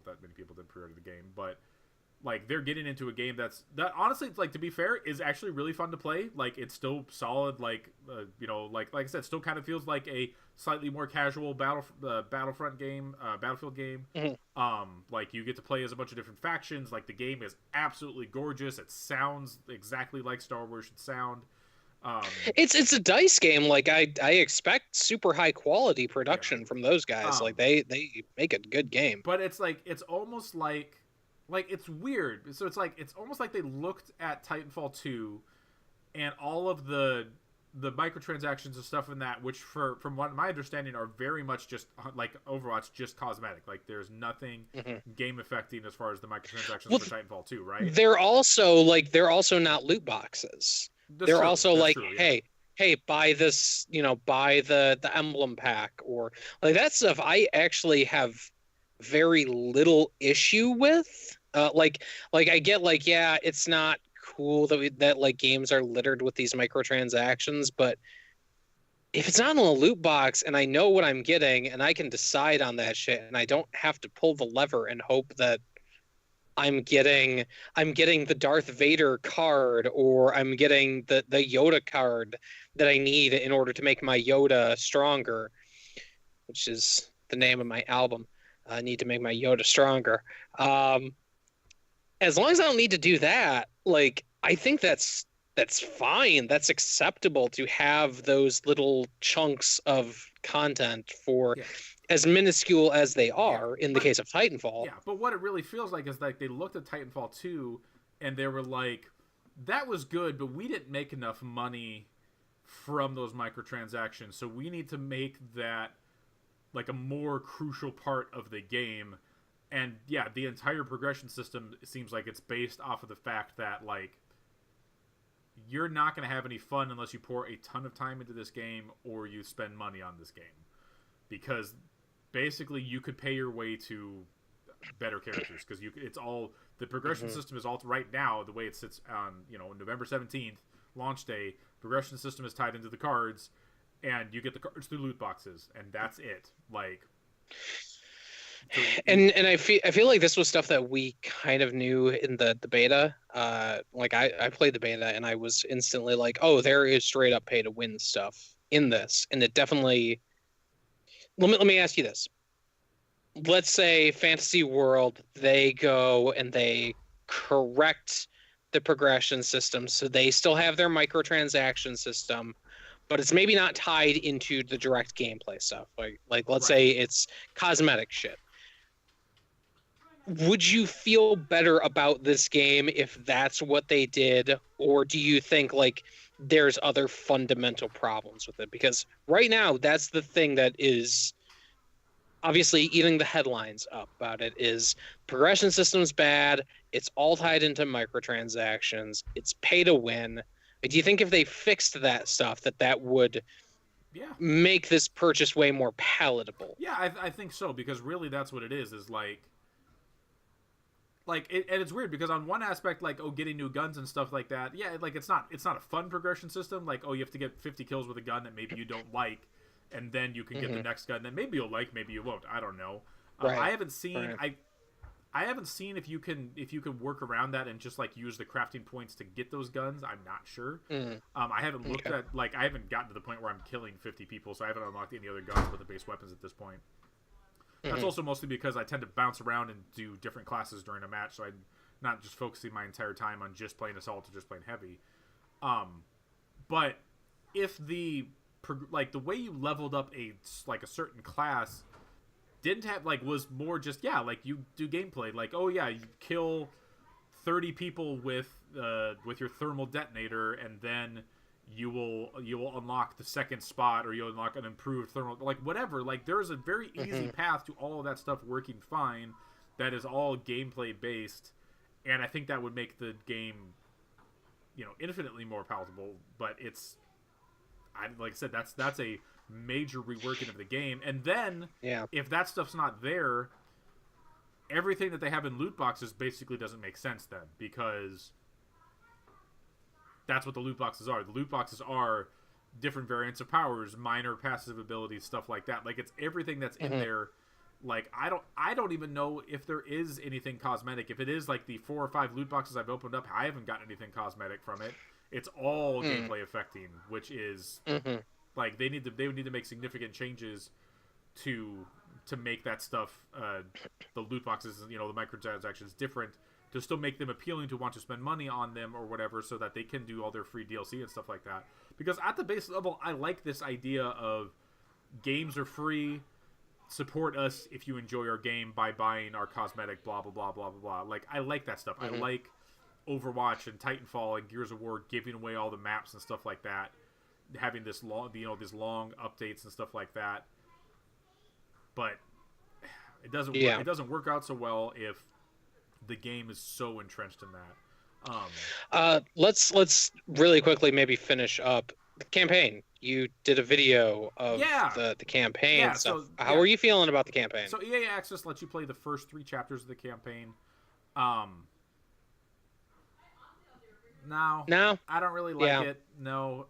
S1: that many people did pre-order the game, but like they're getting into a game that honestly, like, to be fair, is actually really fun to play. Like it's still solid. Like like I said, still kind of feels like a slightly more casual Battlefront game, Battlefield game. Like you get to play as a bunch of different factions. Like the game is absolutely gorgeous. It sounds exactly like Star Wars should sound.
S2: It's a DICE game. Like I expect super high quality production from those guys. Like they make a good game.
S1: But it's like it's almost like it's weird. So it's almost like they looked at Titanfall 2 and all of the microtransactions and stuff in that, which from what my understanding are very much just like Overwatch, just cosmetic. Like there's nothing game affecting as far as the microtransactions for Titanfall 2, right?
S2: They're also not loot boxes. They're also like, hey, buy this, buy the emblem pack, or like that stuff. I actually have very little issue with. Like I get like, yeah, it's not cool that like games are littered with these microtransactions, but if it's not in a loot box and I know what I'm getting and I can decide on that shit and I don't have to pull the lever and hope that I'm getting the Darth Vader card, or I'm getting the Yoda card that I need in order to make my Yoda stronger, which is the name of my album. I need to make my Yoda stronger. As long as I don't need to do that, like I think that's that's fine. That's acceptable to have those little chunks of content for
S1: Yeah,
S2: as minuscule as they
S1: yeah,
S2: are in the
S1: but
S2: case of Titanfall.
S1: yeah, but what it really feels like is like they looked at Titanfall 2 and they were like, that was good, but we didn't make enough money from those microtransactions, so we need to make that like a more crucial part of the game. And yeah, the entire progression system seems like it's based off of the fact that like you're not going to have any fun unless you pour a ton of time into this game or you spend money on this game, because basically you could pay your way to better characters, because it's all the progression
S2: Hmm.
S1: system is all right now the way it sits on November 17th launch day. Progression system is tied into the cards, and you get the cards through loot boxes, and that's it. Like, so
S2: And I feel like this was stuff that we kind of knew in the beta. Like I played the beta and I was instantly like, oh, there is straight up pay to win stuff in this, and it definitely. Let me ask you this. Let's say Fantasy World, they go and they correct the progression system so they still have their microtransaction system, but it's maybe not tied into the direct gameplay stuff. Like let's
S1: right.
S2: say it's cosmetic shit. Would you feel better about this game if that's what they did, or do you think like there's other fundamental problems with it? Because right now that's the thing that is obviously eating the headlines up about it is progression system's bad, it's all tied into microtransactions, it's pay to win. Do you think if they fixed that stuff that would
S1: Yeah,
S2: make this purchase way more palatable?
S1: yeah, I think so, because really that's what it is and it's weird because on one aspect, like, oh, getting new guns and stuff like that, yeah, like it's not a fun progression system. Like, oh, you have to get 50 kills with a gun that maybe you don't like, and then you can get the
S2: Hmm.
S1: next gun that maybe you'll like, maybe you won't. I don't know. I
S2: Right.
S1: haven't seen
S2: Right.
S1: I haven't seen if you can work around that and just like use the crafting points to get those guns. I'm not sure.
S2: Mm.
S1: I haven't looked
S2: Okay.
S1: at, like, I haven't gotten to the point where I'm killing 50 people, so I haven't unlocked any other guns with the base weapons at this point. That's
S2: Hmm.
S1: also mostly because I tend to bounce around and do different classes during a match, so I'm not just focusing my entire time on just playing assault or just playing heavy. Um, but if the way you leveled up a certain class didn't have, like, was more just, yeah, like, you do gameplay, like, oh yeah, you kill 30 people with your thermal detonator, and then you will unlock the second spot, or you'll unlock an improved thermal, like, whatever. Like, there is a very easy
S2: Hmm.
S1: path to all of that stuff working fine, that is all gameplay based, and I think that would make the game infinitely more palatable. But like I said, that's a major reworking of the game. And then
S2: Yeah.
S1: if that stuff's not there, everything that they have in loot boxes basically doesn't make sense then, because that's what the loot boxes are. The loot boxes are different variants of powers, minor passive abilities, stuff like that. Like, it's everything that's in
S2: Hmm.
S1: there. Like, I don't even know if there is anything cosmetic. If it is like the 4 or 5 loot boxes I've opened up, I haven't gotten anything cosmetic from it. It's all
S2: Mm.
S1: gameplay affecting, which is
S2: Hmm.
S1: like they would need to make significant changes to make that stuff, the loot boxes, the microtransactions, different, to still make them appealing to want to spend money on them or whatever, so that they can do all their free DLC and stuff like that. Because at the base level, I like this idea of games are free. Support us if you enjoy our game by buying our cosmetic, blah blah blah blah blah blah. Like, I like that stuff. I
S2: Hmm.
S1: like Overwatch and Titanfall and Gears of War giving away all the maps and stuff like that, having this long, these long updates and stuff like that. But
S2: Yeah.
S1: it doesn't work out so well if the game is so entrenched in that.
S2: Let's really quickly maybe finish up the campaign. You did a video of
S1: Yeah,
S2: the campaign
S1: yeah.
S2: stuff.
S1: So
S2: How
S1: yeah,
S2: are you feeling about the campaign?
S1: so EA Access lets you play the first 3 chapters of the campaign. Um, Now,
S2: No?
S1: I don't really like
S2: Yeah.
S1: it. No.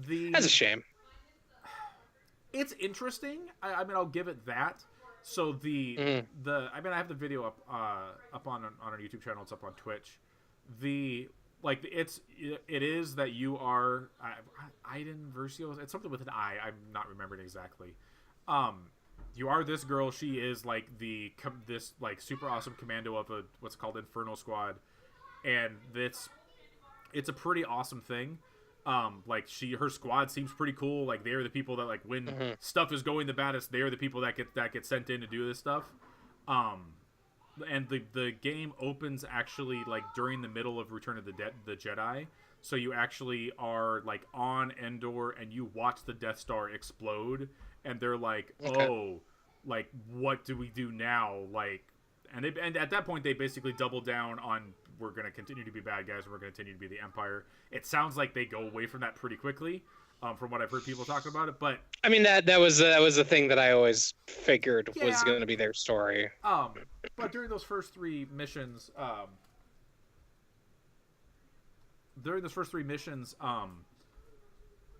S1: The
S2: That's a shame.
S1: It's interesting. I mean, I'll give it that. So
S2: Mhm.
S1: I have the video up on our YouTube channel. It's up on Twitch. The like it is that you are Iden Versio. It's something with an I. I'm not remembering exactly. You are this girl. She is like this like super awesome commando of a what's called Inferno Squad, and it's a pretty awesome thing. Like her squad seems pretty cool. Like they're the people that like when stuff is going the baddest, they're the people that get sent in to do this stuff. And the game opens actually like during the middle of Return of the Jedi. So you actually are like on Endor and you watch the Death Star explode, and they're like, "Oh, like what do we do now?" Like, and at that point they basically double down on we're going to continue to be bad guys and we're going to continue to be the Empire. It sounds like they go away from that pretty quickly, from what I've heard people talking about it. But
S2: I mean that was a thing that I always figured was going to be their story.
S1: But during those first three missions,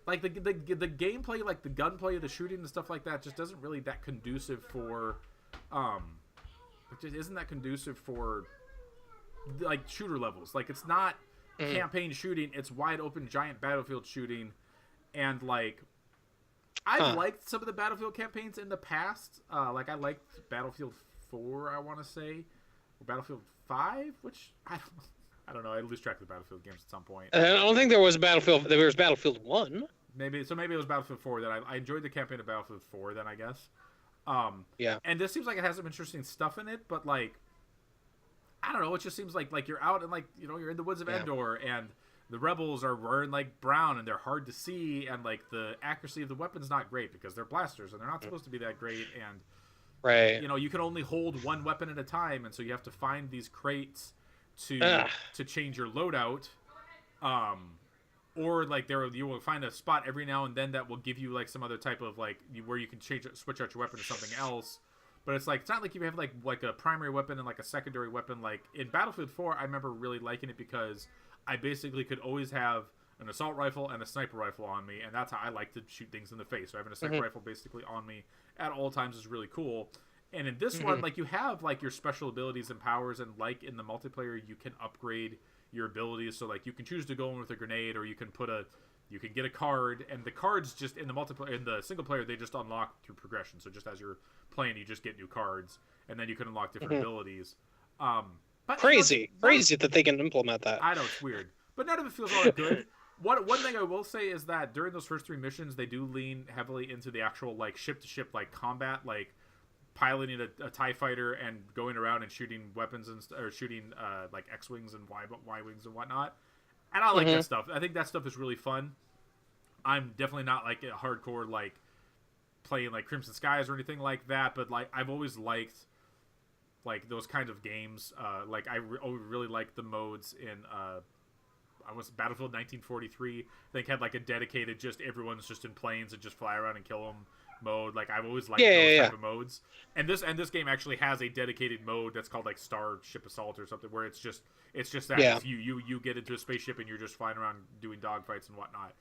S1: like the gameplay, like the gunplay, the shooting and stuff like that, just isn't really that conducive for, it just isn't that conducive for like shooter levels. Like it's not campaign shooting; it's wide open, giant battlefield shooting, and like I've liked some of the Battlefield campaigns in the past. Like I liked Battlefield 4, I want to say, or Battlefield 5, which I don't know. I lose track of the Battlefield games at some point.
S2: I don't think there was a Battlefield. There was Battlefield 1.
S1: Maybe it was Battlefield 4 that I enjoyed the campaign of Battlefield 4. Then I guess.
S2: Yeah.
S1: And this seems like it has some interesting stuff in it, but like, I don't know. It just seems like you're out and like you're in the woods of Endor and the rebels are wearing like brown and they're hard to see and like the accuracy of the weapon's not great because they're blasters and they're not supposed to be that great and
S2: right.
S1: You can only hold one weapon at a time and so you have to find these crates to change your loadout, or like you will find a spot every now and then that will give you like some other type of like where you can switch out your weapon to something else. But it's like it's not like you have like a primary weapon and like a secondary weapon. Like in Battlefield 4, I remember really liking it because I basically could always have an assault rifle and a sniper rifle on me, and that's how I like to shoot things in the face. So having a sniper rifle basically on me at all times is really cool. And in this one, like you have like your special abilities and powers, and like in the multiplayer, you can upgrade your abilities. So like you can choose to go in with a grenade, or you can get a card, and the cards just in the single player they just unlock through progression. So just as you're playing, you just get new cards, and then you can unlock different abilities. But
S2: crazy that they can implement that.
S1: I know it's weird, but none of it feels all that good. One thing I will say is that during those first three missions, they do lean heavily into the actual like ship to ship like combat, like piloting a TIE fighter and going around and shooting weapons or shooting like X-wings and Y-wings and whatnot. And I like that stuff. I think that stuff is really fun. I'm definitely not like a hardcore like playing like Crimson Skies or anything like that, but like I've always liked like those kinds of games. Like I really liked the modes in I was Battlefield 1943. I think had like a dedicated just everyone's just in planes and just fly around and kill them mode. Like I've always liked those type of modes. And this game actually has a dedicated mode that's called like Starship Assault or something, where it's just that you get into a spaceship and you're just flying around doing dogfights and whatnot.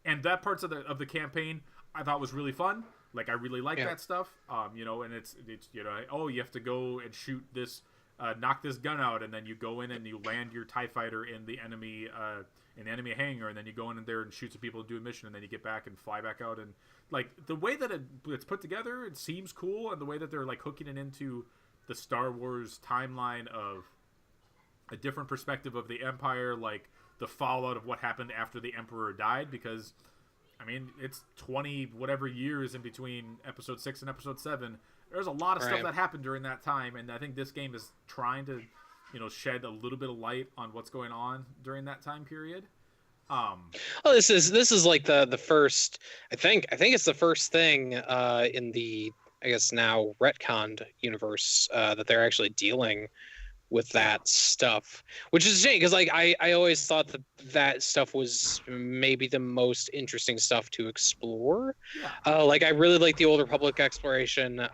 S1: And that parts of the campaign I thought was really fun. Like I really like that stuff. And it's you have to go and shoot this, knock this gun out, and then you go in and you land your TIE fighter in the enemy hangar, and then you go in there and shoot some people and do a mission, and then you get back and fly back out. And like the way that it's put together, it seems cool, and the way that they're like hooking it into the Star Wars timeline of a different perspective of the Empire, like the fallout of what happened after the Emperor died, because I mean it's 20 whatever years in between Episode 6 and Episode 7. There's a lot of stuff that happened during that time, and I think this game is trying to, shed a little bit of light on what's going on during that time period.
S2: Well, this is like the first. I think it's the first thing in the I guess now retconned universe that they're actually dealing with that stuff, which is a shame because like I always thought that stuff was maybe the most interesting stuff to explore. Like I really like the Old Republic exploration,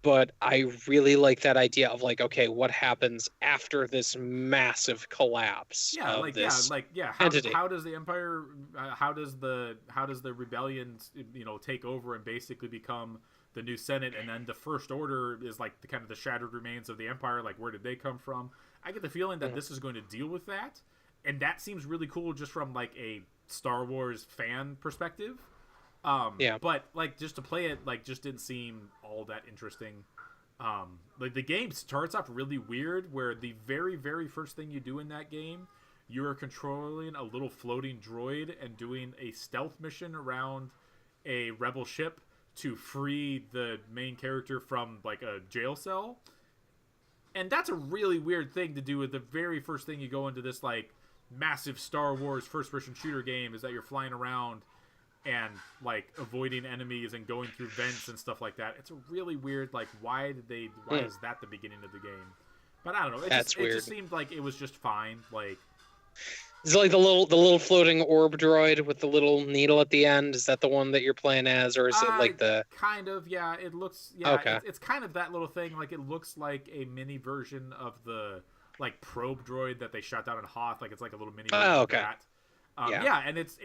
S2: but I really like that idea of like, okay, what happens after this massive collapse?
S1: How does the Empire, how does the rebellion, take over and basically become the new Senate, and then the First Order is like the kind of the shattered remains of the Empire. Like, where did they come from? I get the feeling that this is going to deal with that, and that seems really cool just from like a Star Wars fan perspective. But like just to play it, like just didn't seem all that interesting. Like the game starts off really weird, where the very very first thing you do in that game, you are controlling a little floating droid and doing a stealth mission around a rebel ship to free the main character from like a jail cell. And that's a really weird thing to do with the very first thing you go into this like massive Star Wars first-person shooter game, is that you're flying around and like avoiding enemies and going through vents and stuff like that. It's a really weird, like, why is that the beginning of the game? But I don't know. It just seemed like it was just fine. Like,
S2: is it like the little floating orb droid with the little needle at the end? Is that the one that you're playing as, or is it like the
S1: kind of? Yeah, it looks. Yeah, okay. It's kind of that little thing. Like, it looks like a mini version of the like probe droid that they shot down in Hoth. Like, it's like a little mini version of that. Yeah, and it's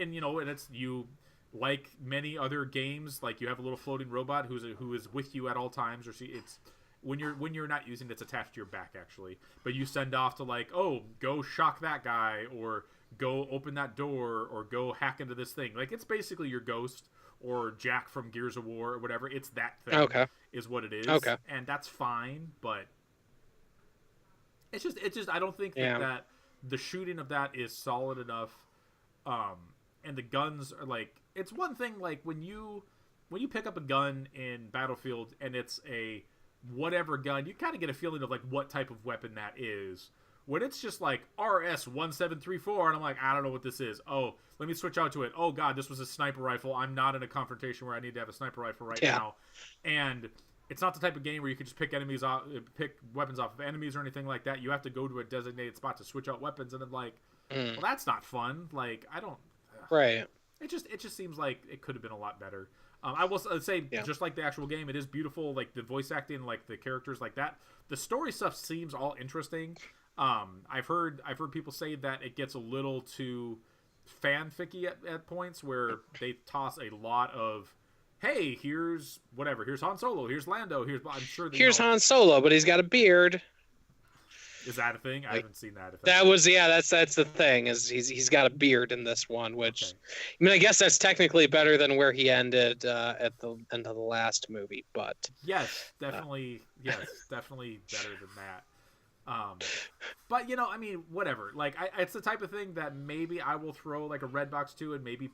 S1: you. Like many other games, like you have a little floating robot who is with you at all times, or it's when you're not using it, it's attached to your back actually. But you send off to like, oh, go shock that guy, or go open that door, or go hack into this thing. Like, it's basically your Ghost or Jack from Gears of War or whatever. It's that thing is what it is. Okay. And that's fine, but it's just I don't think that the shooting of that is solid enough. And the guns are like, it's one thing like when you pick up a gun in Battlefield and it's a whatever gun, you kind of get a feeling of like what type of weapon that is. When it's just like RS-1734 and I'm like, I don't know what this is. Oh, let me switch out to it. Oh god, this was a sniper rifle. I'm not in a confrontation where I need to have a sniper rifle right now. And it's not the type of game where you can just pick weapons off of enemies or anything like that. You have to go to a designated spot to switch out weapons, and then like, well, that's not fun. Like, I don't.
S2: Right.
S1: It just seems like it could have been a lot better. I will say, just like the actual game, it is beautiful. Like the voice acting, like the characters, like that. The story stuff seems all interesting. I've heard people say that it gets a little too fanficky at points where they toss a lot of, hey, here's whatever, here's Han Solo, here's Lando, I'm sure.
S2: Here's Han Solo, but he's got a beard.
S1: Is that a thing? I haven't seen that.
S2: That's the thing, is he's got a beard in this one, which I mean, I guess that's technically better than where he ended at the end of the last movie, but
S1: definitely definitely better than that. But I mean, whatever. Like, it's the type of thing that maybe I will throw like a red box to and maybe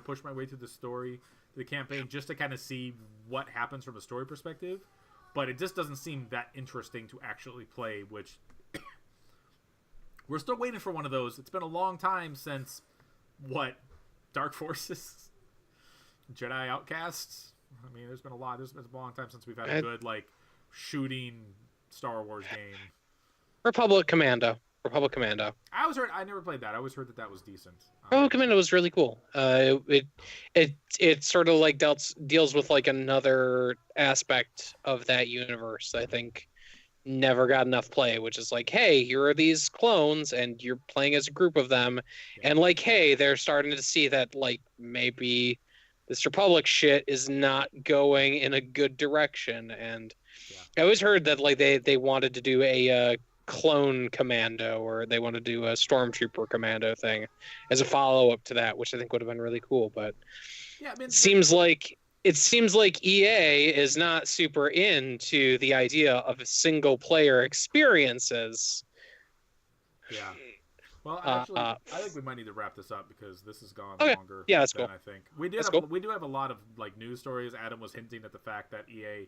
S1: push my way through the story, the campaign, just to kind of see what happens from a story perspective. But it just doesn't seem that interesting to actually play, which we're still waiting for one of those. It's been a long time since, Dark Forces? Jedi Outcasts? I mean, there's been a long time since we've had a good, like, shooting Star Wars game.
S2: Republic Commando.
S1: I never played that. I always heard that was decent.
S2: Republic Commando was really cool. It sort of like deals with like another aspect of that universe. I think never got enough play, which is like, hey, here are these clones and you're playing as a group of them, and like, hey, they're starting to see that like maybe this Republic shit is not going in a good direction. And I always heard that like they wanted to do a clone commando, or they want to do a stormtrooper commando thing as a follow-up to that, which I think would have been really cool. But I mean, it seems like EA is not super into the idea of single player experiences.
S1: Yeah. Well, actually, I think we might need to wrap this up because this has gone longer.
S2: Yeah, that's
S1: than
S2: cool.
S1: I think we do have a lot of like news stories. Adam was hinting at the fact that EA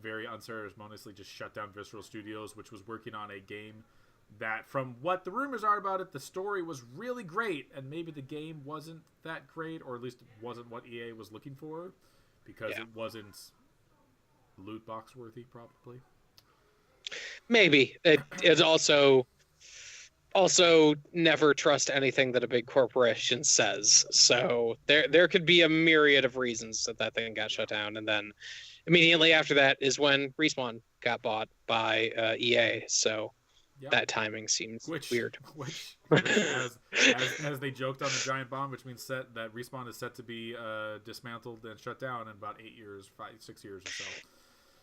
S1: very unceremoniously just shut down Visceral Studios, which was working on a game that, from what the rumors are about it, the story was really great, and maybe the game wasn't that great, or at least it wasn't what EA was looking for, because it wasn't loot box worthy, probably.
S2: Maybe it's also never trust anything that a big corporation says. So there could be a myriad of reasons that thing got shut down, and then immediately after that is when Respawn got bought by EA. So that timing seems weird.
S1: Which as they joked on the Giant Bomb, which means that Respawn is set to be dismantled and shut down in about 6 years or so.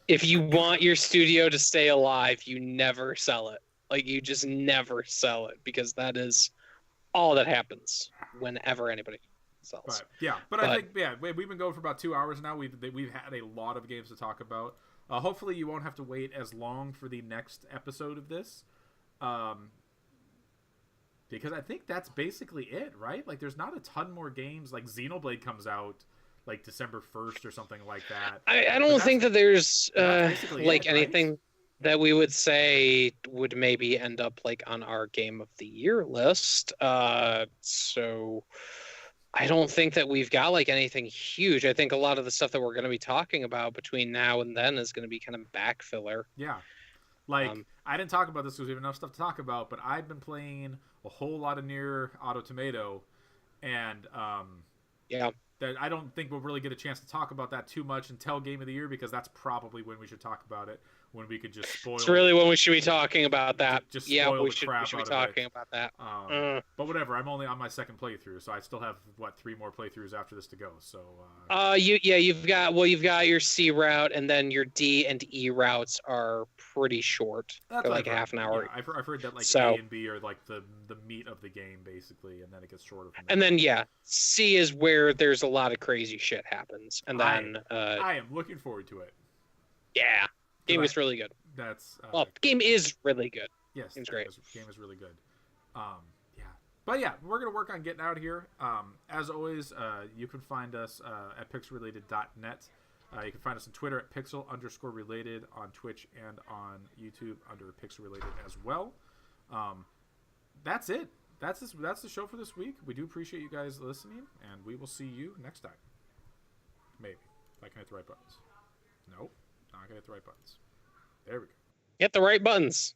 S2: If you want your studio to stay alive, you never sell it. Like, you just never sell it, because that is all that happens whenever anybody sells.
S1: But I think we've been going for about 2 hours now. We've had a lot of games to talk about. Hopefully you won't have to wait as long for the next episode of this. because I think that's basically it, right? Like, there's not a ton more games. Like, Xenoblade comes out like December 1st or something like that.
S2: I don't think that there's like
S1: it,
S2: anything
S1: right?
S2: that we would say would maybe end up like on our game of the year list. So I don't think that we've got like anything huge. I think a lot of the stuff that we're going to be talking about between now and then is going to be kind of back filler.
S1: Yeah. Like, I didn't talk about this because we have enough stuff to talk about, but I've been playing a whole lot of Nier Automata, and
S2: yeah,
S1: that I don't think we'll really get a chance to talk about that too much until Game of the Year, because that's probably when we should talk about it, when we could just spoil.
S2: It's really when we should be talking about that.
S1: Just
S2: yeah,
S1: spoil
S2: we
S1: the
S2: should
S1: crap
S2: be
S1: out of
S2: talking
S1: it.
S2: about that.
S1: But whatever, I'm only on my second playthrough, so I still have 3 more playthroughs after this to go. So
S2: you've got your C route, and then your D and E routes are pretty short. They're like half an hour.
S1: Yeah, I've heard that like
S2: so,
S1: A and B are like the meat of the game basically, and then it gets shorter from there.
S2: And then C is where there's a lot of crazy shit happens, and then
S1: I am looking forward to it.
S2: Yeah, game is really good.
S1: That's
S2: game is really good.
S1: Yes,
S2: game's great.
S1: Game is really good. Yeah, but yeah, we're gonna work on getting out of here. As always, you can find us at pixelrelated.net. You can find us on Twitter at pixel_related, on Twitch and on YouTube under pixelrelated as well. That's it. That's the show for this week. We do appreciate you guys listening, and we will see you next time. Maybe if I can hit the right buttons. Nope, not gonna hit the right buttons. There we go.
S2: Hit the right buttons.